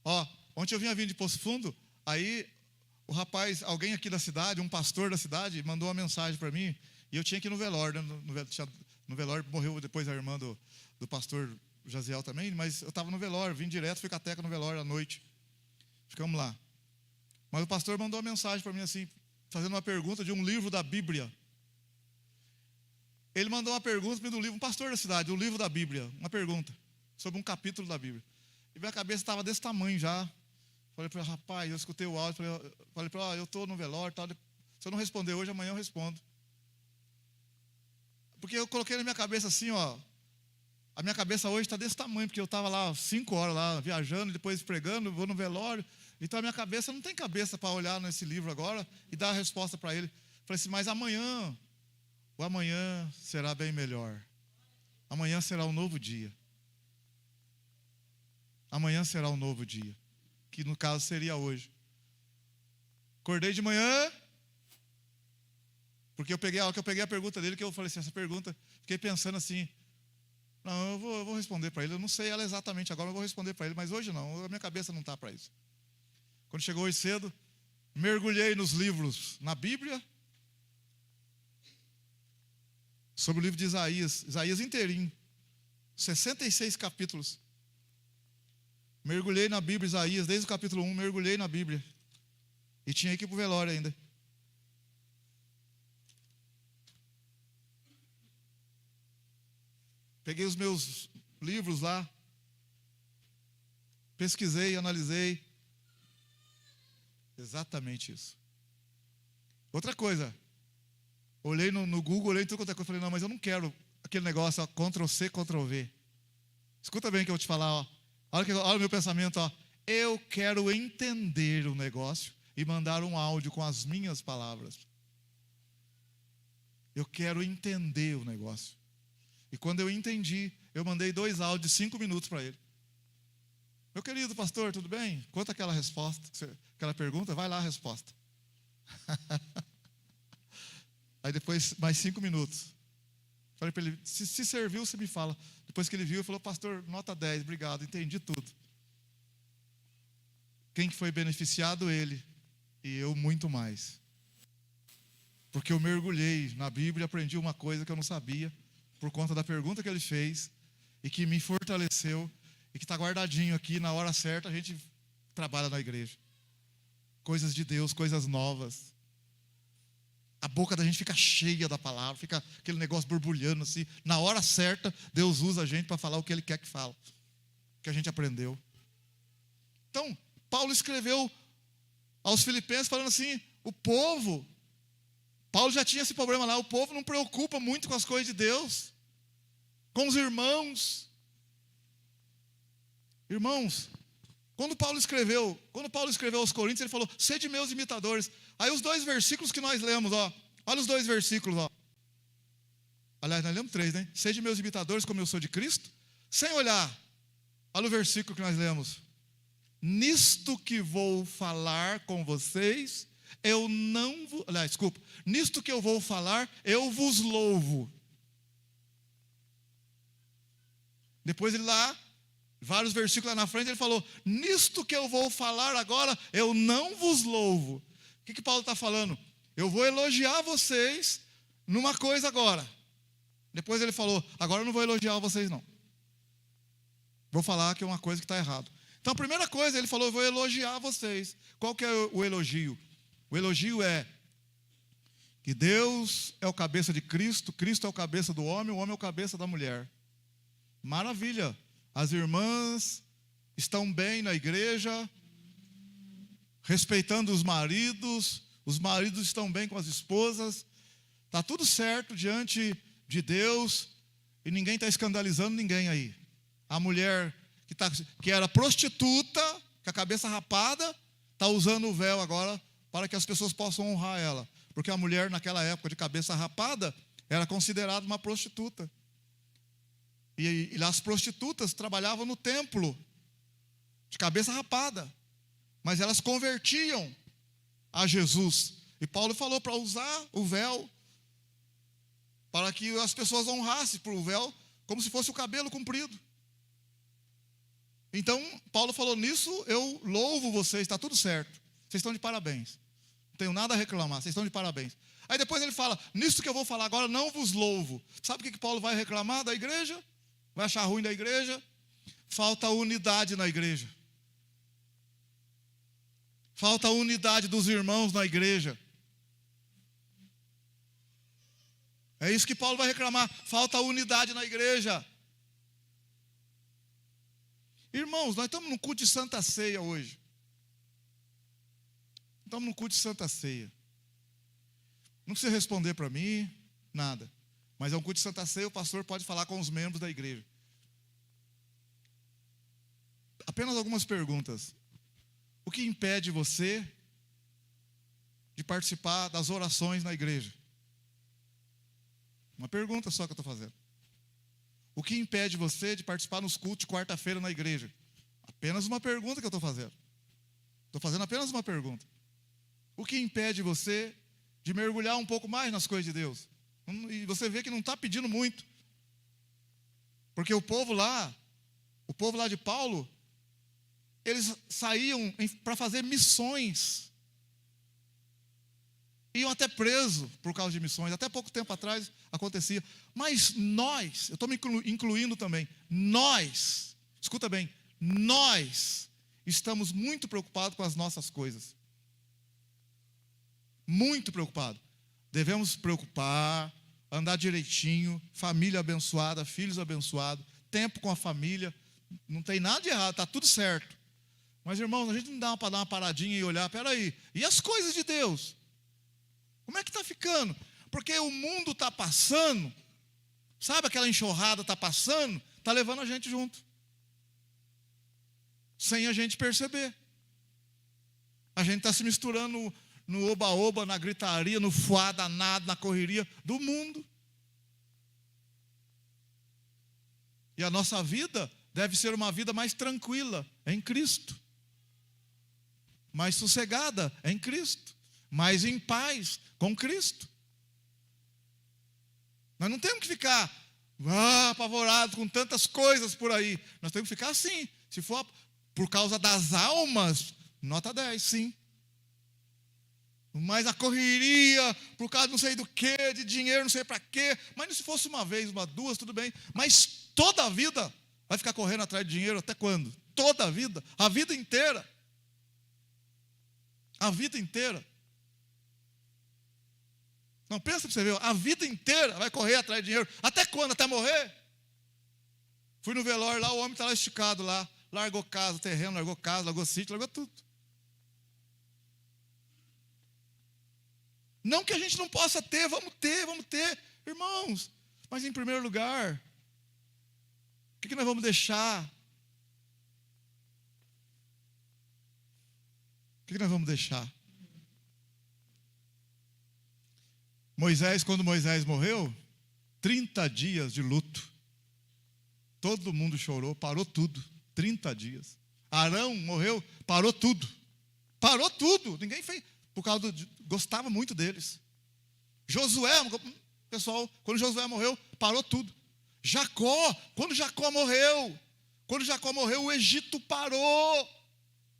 Ó, ontem eu vinha vindo de Poço Fundo, aí o rapaz, alguém aqui da cidade, um pastor da cidade, mandou uma mensagem para mim, e eu tinha que ir no velório, né? No velório, morreu depois a irmã do pastor Jaziel também, mas eu estava no velório, vim direto, fui com a Teca no velório à noite. Ficamos lá. Mas o pastor mandou uma mensagem para mim assim, fazendo uma pergunta de um livro da Bíblia. Ele mandou uma pergunta do livro, um pastor da cidade, do livro da Bíblia, uma pergunta sobre um capítulo da Bíblia. E minha cabeça estava desse tamanho já. Falei para ele, rapaz, eu escutei o áudio, falei para ele, eu estou no velório, tal. Se eu não responder hoje, amanhã eu respondo. Porque eu coloquei na minha cabeça assim, ó, a minha cabeça hoje está desse tamanho, porque eu estava lá 5 horas lá, viajando, depois pregando, vou no velório. Então a minha cabeça não tem cabeça para olhar nesse livro agora e dar a resposta para ele. Falei assim, mas amanhã, o amanhã será bem melhor. Amanhã será um novo dia. Amanhã será um novo dia, que no caso seria hoje. Acordei de manhã, porque eu peguei a pergunta dele, que eu falei assim, essa pergunta, fiquei pensando assim, não, eu vou responder para ele, eu não sei ela exatamente agora, eu vou responder para ele, mas hoje não, a minha cabeça não está para isso. Quando chegou hoje cedo, mergulhei nos livros, na Bíblia, sobre o livro de Isaías inteirinho, 66 capítulos. Mergulhei na Bíblia, Isaías, desde o capítulo 1, mergulhei na Bíblia. E tinha que ir para o velório ainda. Peguei os meus livros lá, pesquisei, analisei. Exatamente isso. Outra coisa, olhei no Google, olhei em tudo quanto é coisa, falei, não, mas eu não quero aquele negócio, ó, Ctrl+C, Ctrl+V. Escuta bem o que eu vou te falar, ó. Olha o meu pensamento, ó. Eu quero entender o negócio e mandar um áudio com as minhas palavras. Eu quero entender o negócio. E quando eu entendi, eu mandei 2 áudios de 5 minutos para ele. Meu querido pastor, tudo bem? Conta aquela resposta, aquela pergunta, vai lá a resposta. Aí depois, mais 5 minutos. Falei para ele, se serviu, você me fala. Depois que ele viu, ele falou, pastor, nota 10, obrigado, entendi tudo. Quem que foi beneficiado? Ele. E eu muito mais. Porque eu mergulhei na Bíblia e aprendi uma coisa que eu não sabia, por conta da pergunta que ele fez, e que me fortaleceu, e que está guardadinho aqui, na hora certa a gente trabalha na igreja. Coisas de Deus, coisas novas. A boca da gente fica cheia da palavra, fica aquele negócio borbulhando assim. Na hora certa, Deus usa a gente para falar o que Ele quer que fale, que a gente aprendeu. Então, Paulo escreveu aos Filipenses falando assim, o povo, Paulo já tinha esse problema lá, o povo não preocupa muito com as coisas de Deus, com os irmãos. Irmãos, quando Paulo escreveu aos Coríntios, ele falou, sede meus imitadores. Aí os 2 versículos que nós lemos, ó, olha os 2 versículos, ó. Aliás, nós lemos 3, né? Sede meus imitadores como eu sou de Cristo. Sem olhar, olha o versículo que nós lemos. Nisto que vou falar com vocês, eu não... nisto que eu vou falar, eu vos louvo. Depois ele lá, vários versículos lá na frente, ele falou, nisto que eu vou falar agora, eu não vos louvo. O que Paulo está falando? Eu vou elogiar vocês numa coisa agora. Depois ele falou, agora eu não vou elogiar vocês não. Vou falar que é uma coisa que está errada. Então a primeira coisa, ele falou, eu vou elogiar vocês. Qual que é o elogio? O elogio é que Deus é o cabeça de Cristo, Cristo é o cabeça do homem, o homem é o cabeça da mulher. Maravilha. As irmãs estão bem na igreja, respeitando os maridos estão bem com as esposas, está tudo certo diante de Deus, e ninguém está escandalizando ninguém aí. A mulher que era prostituta, com a cabeça rapada, está usando o véu agora para que as pessoas possam honrar ela, porque a mulher naquela época de cabeça rapada era considerada uma prostituta. E as prostitutas trabalhavam no templo, de cabeça rapada, mas elas convertiam a Jesus. E Paulo falou para usar o véu, para que as pessoas honrassem por o véu, como se fosse o cabelo comprido. Então, Paulo falou, nisso eu louvo vocês, está tudo certo. Vocês estão de parabéns. Não tenho nada a reclamar, vocês estão de parabéns. Aí depois ele fala, nisso que eu vou falar agora, não vos louvo. Sabe o que Paulo vai reclamar da igreja? Vai achar ruim da igreja? Falta unidade na igreja. Falta unidade dos irmãos na igreja. É isso que Paulo vai reclamar. Falta unidade na igreja. Irmãos, nós estamos num culto de Santa Ceia hoje. Estamos num culto de Santa Ceia. Não precisa responder para mim, nada. Mas é um culto de Santa Ceia, o pastor pode falar com os membros da igreja. Apenas algumas perguntas. O que impede você de participar das orações na igreja? Uma pergunta só que eu estou fazendo. O que impede você de participar nos cultos de quarta-feira na igreja? Apenas uma pergunta que eu estou fazendo. Estou fazendo apenas uma pergunta. O que impede você de mergulhar um pouco mais nas coisas de Deus? E você vê que não está pedindo muito. Porque o povo lá de Paulo, eles saíam para fazer missões. Iam até preso por causa de missões. Até pouco tempo atrás acontecia. Mas nós, eu estou me incluindo também, nós, escuta bem, nós estamos muito preocupados com as nossas coisas. Muito preocupados. Devemos preocupar, andar direitinho, família abençoada, filhos abençoados, tempo com a família, não tem nada de errado, está tudo certo. Mas, irmãos, a gente não dá para dar uma paradinha e olhar, peraí, e as coisas de Deus? Como é que está ficando? Porque o mundo está passando, sabe aquela enxurrada está passando, está levando a gente junto, sem a gente perceber. A gente está se misturando no oba-oba, na gritaria, no fuá danado, na correria do mundo. E a nossa vida deve ser uma vida mais tranquila em Cristo, mais sossegada em Cristo, mais em paz com Cristo. Nós não temos que ficar apavorados com tantas coisas por aí. Nós temos que ficar assim. Se for por causa das almas, nota 10, sim. Mas a correria, por causa não sei do que, de dinheiro, não sei para quê. Mas se fosse uma vez, uma, duas, tudo bem. Mas toda a vida vai ficar correndo atrás de dinheiro até quando? Toda a vida inteira. A vida inteira. Não, pensa para você ver, a vida inteira vai correr atrás de dinheiro. Até quando? Até morrer? Fui no velório lá, o homem está lá esticado lá. Largou casa, terreno, largou sítio, largou tudo. Não que a gente não possa ter, vamos ter, irmãos. Mas em primeiro lugar, o que nós vamos deixar? O que nós vamos deixar? Quando Moisés morreu, 30 dias de luto. Todo mundo chorou, parou tudo. 30 dias. Arão morreu, parou tudo. Parou tudo. Ninguém fez. Por causa gostava muito deles. Josué, pessoal, quando Josué morreu, parou tudo. Quando Jacó morreu, o Egito parou.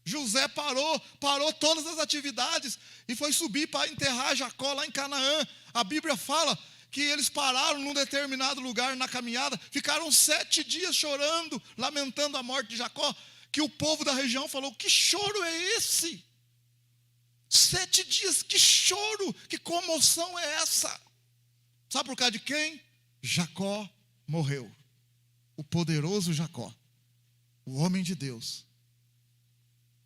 José parou todas as atividades e foi subir para enterrar Jacó lá em Canaã. A Bíblia fala que eles pararam num determinado lugar na caminhada, ficaram 7 dias chorando, lamentando a morte de Jacó, que o povo da região falou: que choro é esse? 7 dias, que choro, que comoção é essa? Sabe por causa de quem? Jacó morreu. O poderoso Jacó, o homem de Deus,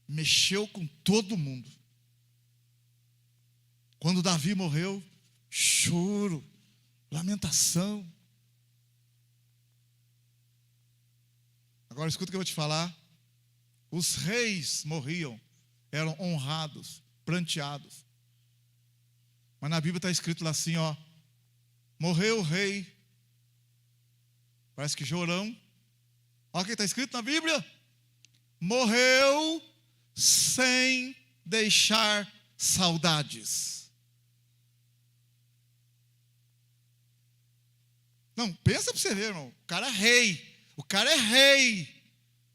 mexeu com todo mundo. Quando Davi morreu, choro, lamentação. Agora escuta o que eu vou te falar. Os reis morriam, eram honrados, pranteados. Mas na Bíblia está escrito lá assim, ó: morreu o rei. Parece que Jorão. Olha o que está escrito na Bíblia: morreu sem deixar saudades. Não, pensa para você ver, irmão. O cara é rei.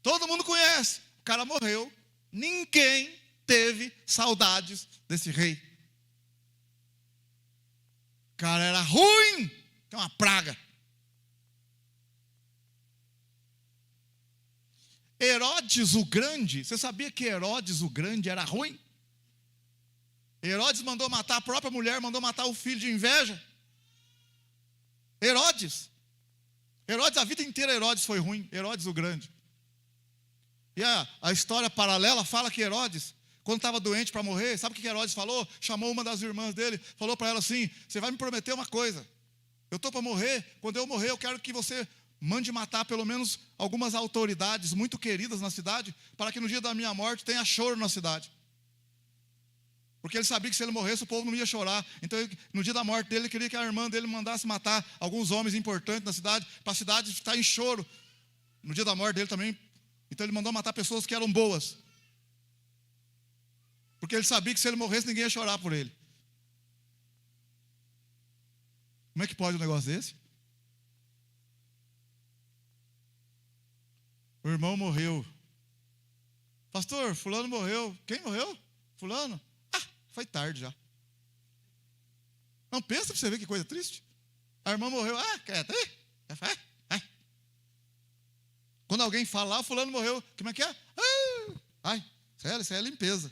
Todo mundo conhece. O cara morreu. Ninguém teve saudades desse rei. O cara era ruim, que é uma praga. Herodes o Grande, você sabia que Herodes o Grande era ruim? Herodes mandou matar a própria mulher, mandou matar o filho de inveja. Herodes, a vida inteira Herodes foi ruim, Herodes o Grande. E a história paralela fala que Herodes, quando estava doente para morrer, sabe o que Herodes falou? Chamou uma das irmãs dele, falou para ela assim: você vai me prometer uma coisa, eu estou para morrer, quando eu morrer eu quero que você mande matar pelo menos algumas autoridades muito queridas na cidade, para que no dia da minha morte tenha choro na cidade. Porque ele sabia que se ele morresse o povo não ia chorar. Então no dia da morte dele, ele queria que a irmã dele mandasse matar alguns homens importantes na cidade, para a cidade estar em choro no dia da morte dele também. Então ele mandou matar pessoas que eram boas, porque ele sabia que se ele morresse ninguém ia chorar por ele. Como é que pode um negócio desse? O irmão morreu. Pastor, fulano morreu. Quem morreu? Fulano? Foi tarde já. Não, pensa para você ver que coisa triste. A irmã morreu. Quer Quando alguém fala, fulano morreu. Como é que é? Isso é limpeza.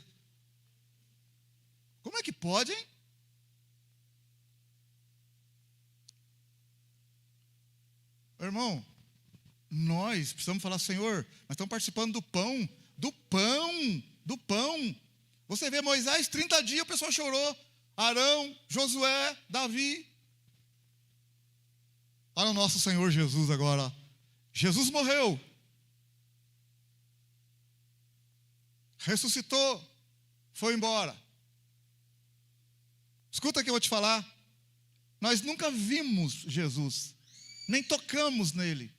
Como é que pode, hein? Irmão, nós precisamos falar: Senhor, nós estamos participando do pão. Você vê Moisés, 30 dias o pessoal chorou. Arão, Josué, Davi. Olha o nosso Senhor Jesus agora. Jesus morreu, ressuscitou, foi embora. Escuta o que eu vou te falar. Nós nunca vimos Jesus, nem tocamos nele,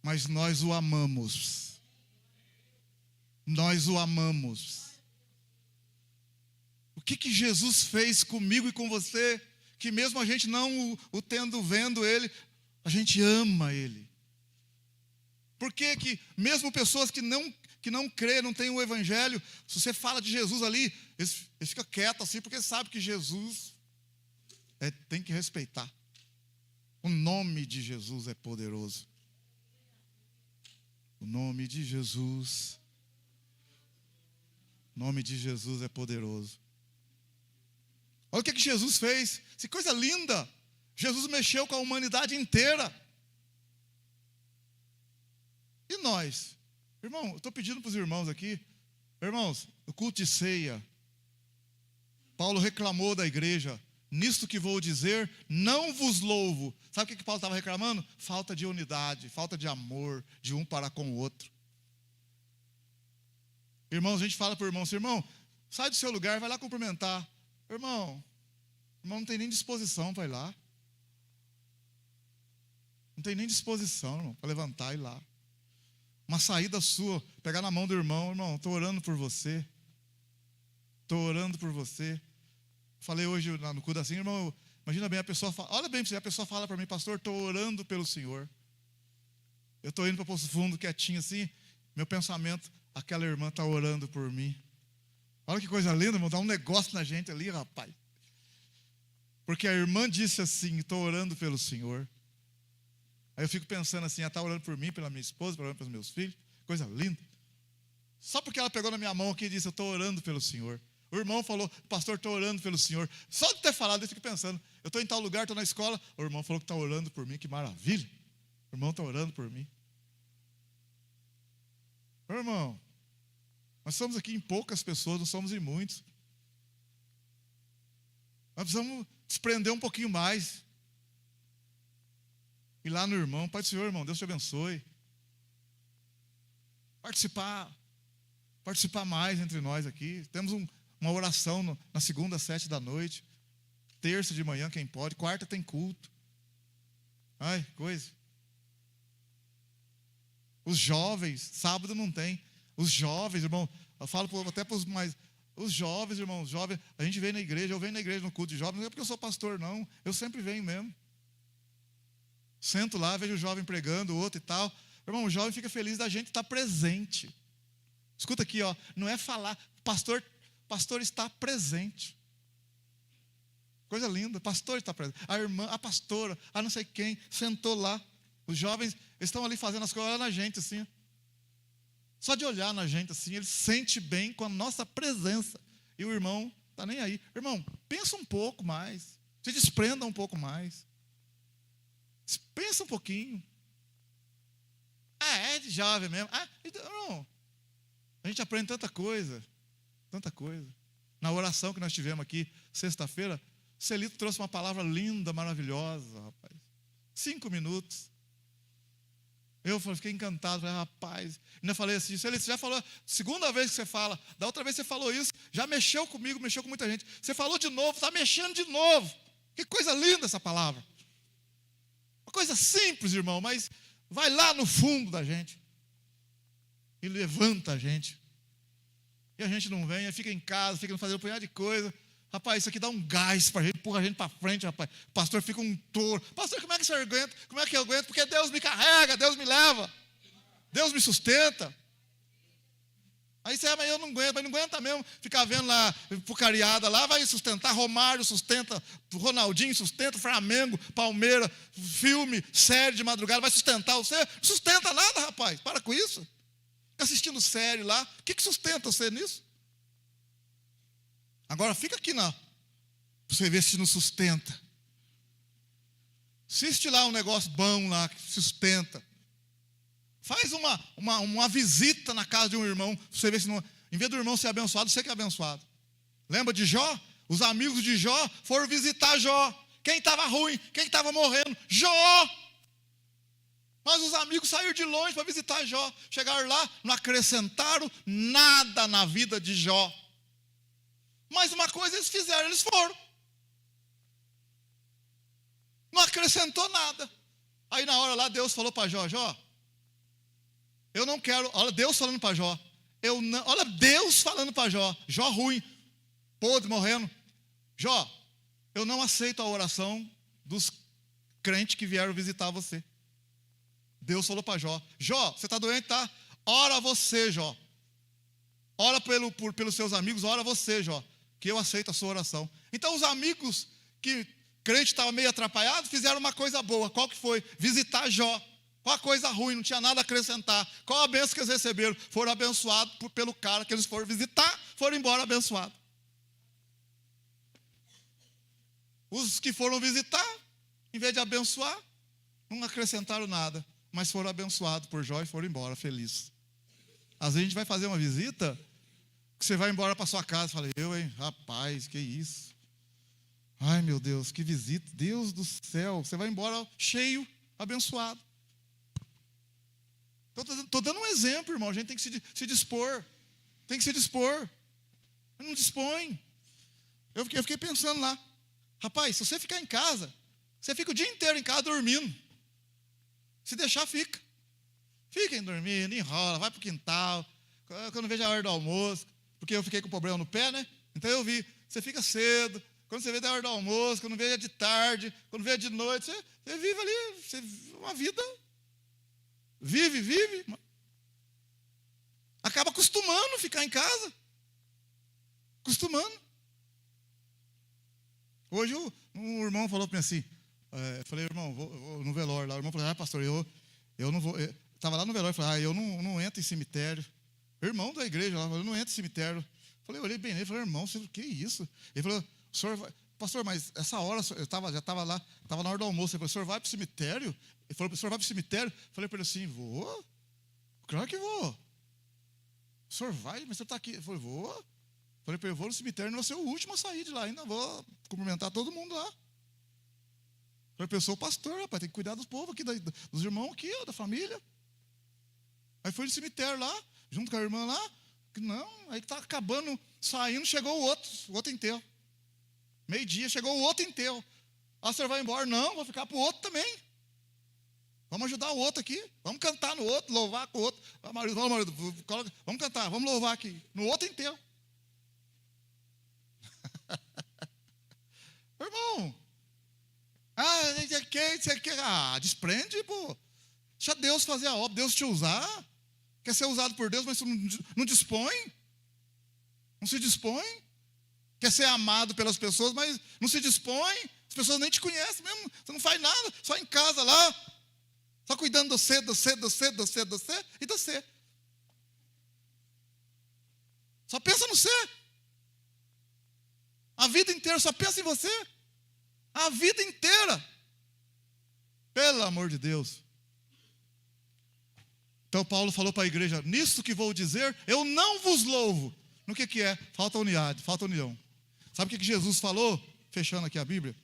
mas nós o amamos. Nós o amamos. O que Jesus fez comigo e com você, que mesmo a gente não o tendo, vendo ele, a gente ama ele. Por que que mesmo pessoas que não crê, não têm o evangelho, se você fala de Jesus ali, eles ficam quietos assim, porque sabe que Jesus tem que respeitar. O nome de Jesus é poderoso. O nome de Jesus. O nome de Jesus é poderoso. Olha o que Jesus fez. Que coisa linda. Jesus mexeu com a humanidade inteira. E nós? Irmão, eu estou pedindo para os irmãos aqui. Irmãos, no culto de ceia, Paulo reclamou da igreja. Nisto que vou dizer, não vos louvo. Sabe o que Paulo estava reclamando? Falta de unidade, falta de amor, de um para com o outro. Irmãos, a gente fala para o irmão assim, irmão, sai do seu lugar, vai lá cumprimentar. Irmão não tem nem disposição para ir lá. Não tem nem disposição, irmão, para levantar e ir lá. Uma saída sua, pegar na mão do irmão, estou orando por você. Estou orando por você. Falei hoje no culto assim, irmão, imagina bem, a pessoa fala, olha bem, a pessoa fala para mim, pastor, estou orando pelo Senhor. Eu estou indo para Poço Fundo, quietinho assim, meu pensamento, aquela irmã está orando por mim. Olha que coisa linda, irmão, dá um negócio na gente ali, rapaz. Porque a irmã disse assim, estou orando pelo Senhor. Aí eu fico pensando assim, ela está orando por mim, pela minha esposa, está orando pelos meus filhos, coisa linda. Só porque ela pegou na minha mão aqui e disse, eu estou orando pelo Senhor. O irmão falou, pastor, estou orando pelo Senhor. Só de ter falado, eu fico pensando, eu estou em tal lugar, estou na escola, o irmão falou que está orando por mim, que maravilha. O irmão está orando por mim. Irmão, nós somos aqui em poucas pessoas, não somos em muitos. Nós precisamos desprender um pouquinho mais. Ir lá no irmão, Pai do Senhor, irmão, Deus te abençoe. Participar mais entre nós aqui. Temos uma oração na segunda, às 7 da noite. Terça de manhã, quem pode. Quarta tem culto. Ai, coisa. Os jovens, sábado não tem. Os jovens, irmão, eu falo até para os mais... Os jovens, irmão, os jovens, a gente vem na igreja, eu venho na igreja no culto de jovens, não é porque eu sou pastor, não. Eu sempre venho mesmo. Sento lá, vejo o jovem pregando, o outro e tal. Irmão, o jovem fica feliz da gente estar presente. Escuta aqui, ó, não é falar, pastor está presente. Coisa linda, pastor está presente. A irmã, a pastora, a não sei quem, sentou lá. Os jovens estão ali fazendo as coisas, olhando na gente assim. Só de olhar na gente assim, ele se sente bem com a nossa presença. E o irmão está nem aí. Irmão, pensa um pouco mais. Se desprenda um pouco mais. Pensa um pouquinho. É de jovem mesmo. Então, não. A gente aprende tanta coisa. Tanta coisa. Na oração que nós tivemos aqui, sexta-feira, Celito trouxe uma palavra linda, maravilhosa, rapaz. 5 minutos. Eu fiquei encantado, falei, rapaz. Ainda falei assim, Celito, você já falou, segunda vez que você fala, da outra vez você falou isso, já mexeu comigo, mexeu com muita gente. Você falou de novo, está mexendo de novo. Que coisa linda essa palavra. Uma coisa simples, irmão, mas vai lá no fundo da gente. E levanta a gente. E a gente não vem, aí fica em casa, fica fazendo um punhado de coisa. Rapaz, isso aqui dá um gás para a gente, empurra a gente para frente, rapaz. O pastor fica um touro. Pastor, como é que você aguenta? Como é que eu aguento? Porque Deus me carrega, Deus me leva. Deus me sustenta. Aí você, mas eu não aguento, mas não aguenta mesmo. Ficar vendo lá, porcariada lá, vai sustentar. Romário sustenta, Ronaldinho sustenta, Flamengo, Palmeiras, filme, série de madrugada, vai sustentar você? Não sustenta nada, rapaz, para com isso. Fica assistindo série lá, o que sustenta você nisso? Agora fica aqui para você ver se não sustenta. Assiste lá um negócio bom lá, que sustenta. Faz uma visita na casa de um irmão, para você ver se não... Em vez do irmão ser abençoado, você que é abençoado. Lembra de Jó? Os amigos de Jó foram visitar Jó. Quem estava ruim? Quem estava morrendo? Jó! Mas os amigos saíram de longe para visitar Jó. Chegaram lá, não acrescentaram nada na vida de Jó. Mas uma coisa eles fizeram, eles foram. Não acrescentou nada. Aí na hora lá Deus falou para Jó, Jó, eu não quero, olha Deus falando para Jó, olha Deus falando para Jó, Jó ruim, podre, morrendo. Jó, Eu não aceito a oração dos crentes que vieram visitar você. Deus falou para Jó: Jó, você está doente, tá? Ora você, Jó. Ora pelos seus amigos, ora você, Jó, que eu aceito a sua oração. Então os amigos que crente estava meio atrapalhado, fizeram uma coisa boa. Qual que foi? Visitar Jó. Qual a coisa ruim? Não tinha nada a acrescentar. Qual a bênção que eles receberam? Foram abençoados pelo cara que eles foram visitar, foram embora abençoados. Os que foram visitar, em vez de abençoar, não acrescentaram nada, mas foram abençoados por Jó e foram embora felizes. Às vezes a gente vai fazer uma visita, que você vai embora para sua casa e fala: eu, hein, rapaz, que isso? Ai, meu Deus, que visita, Deus do céu. Você vai embora cheio, abençoado. Estou dando um exemplo, irmão. A gente tem que se dispor. Tem que se dispor. Não dispõe. Eu fiquei pensando lá. Rapaz, se você ficar em casa, você fica o dia inteiro em casa dormindo. Se deixar, fica. Fiquem dormindo, enrola, vai para o quintal. Quando vejo a hora do almoço, porque eu fiquei com problema no pé, né? Então eu vi, você fica cedo. Quando você vê da hora do almoço, quando vê de tarde, quando vê de noite, você vive ali, você vive uma vida. Vive. Acaba acostumando a ficar em casa. Acostumando. Hoje um irmão falou para mim assim, eu falei: irmão, vou no velório lá. O irmão falou: pastor, eu não vou. Estava lá no velório e falei: eu não entro em cemitério. Irmão da igreja lá, eu não entro em cemitério. Eu olhei bem nele e falei: irmão, o que é isso? Ele falou: o senhor vai, pastor, mas essa hora, já estava lá, estava na hora do almoço. Ele falou: o senhor vai para o cemitério? Ele falou: o senhor vai para o cemitério? Eu falei para ele assim: vou. Claro que vou. O senhor vai, mas você está aqui. Ele falou: vou. Falei para ele: vou no cemitério, não vou ser o último a sair de lá, ainda vou cumprimentar todo mundo lá. Falei: eu sou o pastor, rapaz, tem que cuidar dos povos aqui, dos irmãos aqui, da família. Aí foi no cemitério lá, junto com a irmã lá. Não, aí está acabando, saindo, chegou o outro enterro. Meio-dia, chegou o outro enterro. Ah, o senhor vai embora? Não, vou ficar para o outro também. Vamos ajudar o outro aqui. Vamos cantar no outro, louvar com o outro. Marido, vamos cantar, vamos louvar aqui. No outro enterro. Irmão, desprende, pô. Deixa Deus fazer a obra, Deus te usar. Quer ser usado por Deus, mas você não dispõe. Não se dispõe. Quer ser amado pelas pessoas, mas não se dispõe. As pessoas nem te conhecem mesmo. Você não faz nada, só em casa lá. Só cuidando do você e do você. Só pensa no você. A vida inteira só pensa em você. A vida inteira. Pelo amor de Deus. Então Paulo falou para a igreja: nisso que vou dizer, eu não vos louvo. No que é? Falta unidade, falta união. Sabe o que Jesus falou? Fechando aqui a Bíblia.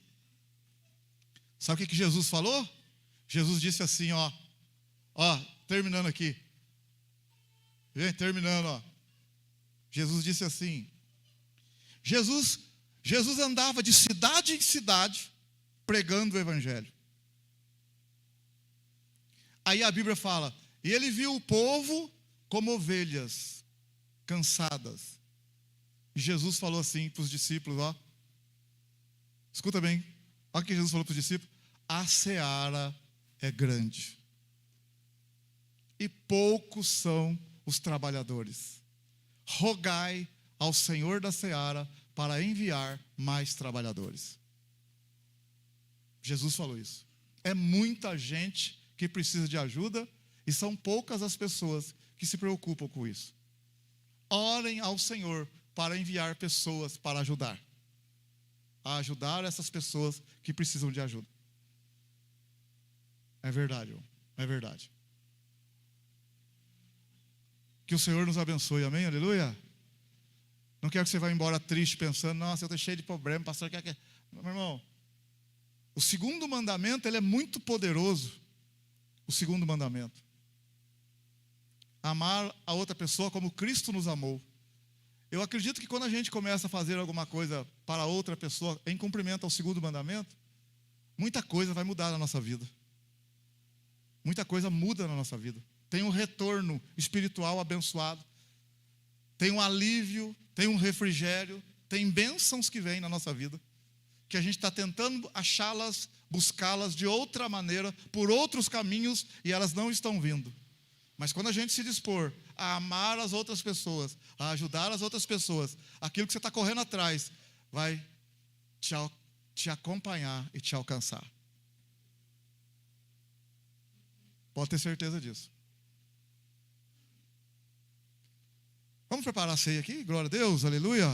Sabe o que Jesus falou? Jesus disse assim, terminando aqui. Gente, terminando, Jesus disse assim. Jesus andava de cidade em cidade pregando o evangelho. Aí a Bíblia fala: e ele viu o povo como ovelhas cansadas. E Jesus falou assim para os discípulos, escuta bem, olha o que Jesus falou para os discípulos: a seara é grande, e poucos são os trabalhadores. Rogai ao Senhor da seara para enviar mais trabalhadores. Jesus falou isso. É muita gente que precisa de ajuda, e são poucas as pessoas que se preocupam com isso. Orem ao Senhor para enviar pessoas para ajudar. A ajudar essas pessoas que precisam de ajuda. É verdade, irmão. É verdade. Que o Senhor nos abençoe, amém? Aleluia. Não quero que você vá embora triste pensando: nossa, eu estou cheio de problema, pastor, quer. Meu irmão, o segundo mandamento, ele é muito poderoso. O segundo mandamento: amar a outra pessoa como Cristo nos amou. Eu acredito que quando a gente começa a fazer alguma coisa para outra pessoa em cumprimento ao segundo mandamento, muita coisa vai mudar na nossa vida. Muita coisa muda na nossa vida. Tem um retorno espiritual abençoado. Tem um alívio, tem um refrigério, tem bênçãos que vêm na nossa vida, que a gente está tentando achá-las, buscá-las de outra maneira, por outros caminhos, e elas não estão vindo. Mas quando a gente se dispor a amar as outras pessoas, a ajudar as outras pessoas, aquilo que você está correndo atrás, vai te acompanhar e te alcançar. Pode ter certeza disso. Vamos preparar a ceia aqui? Glória a Deus, aleluia.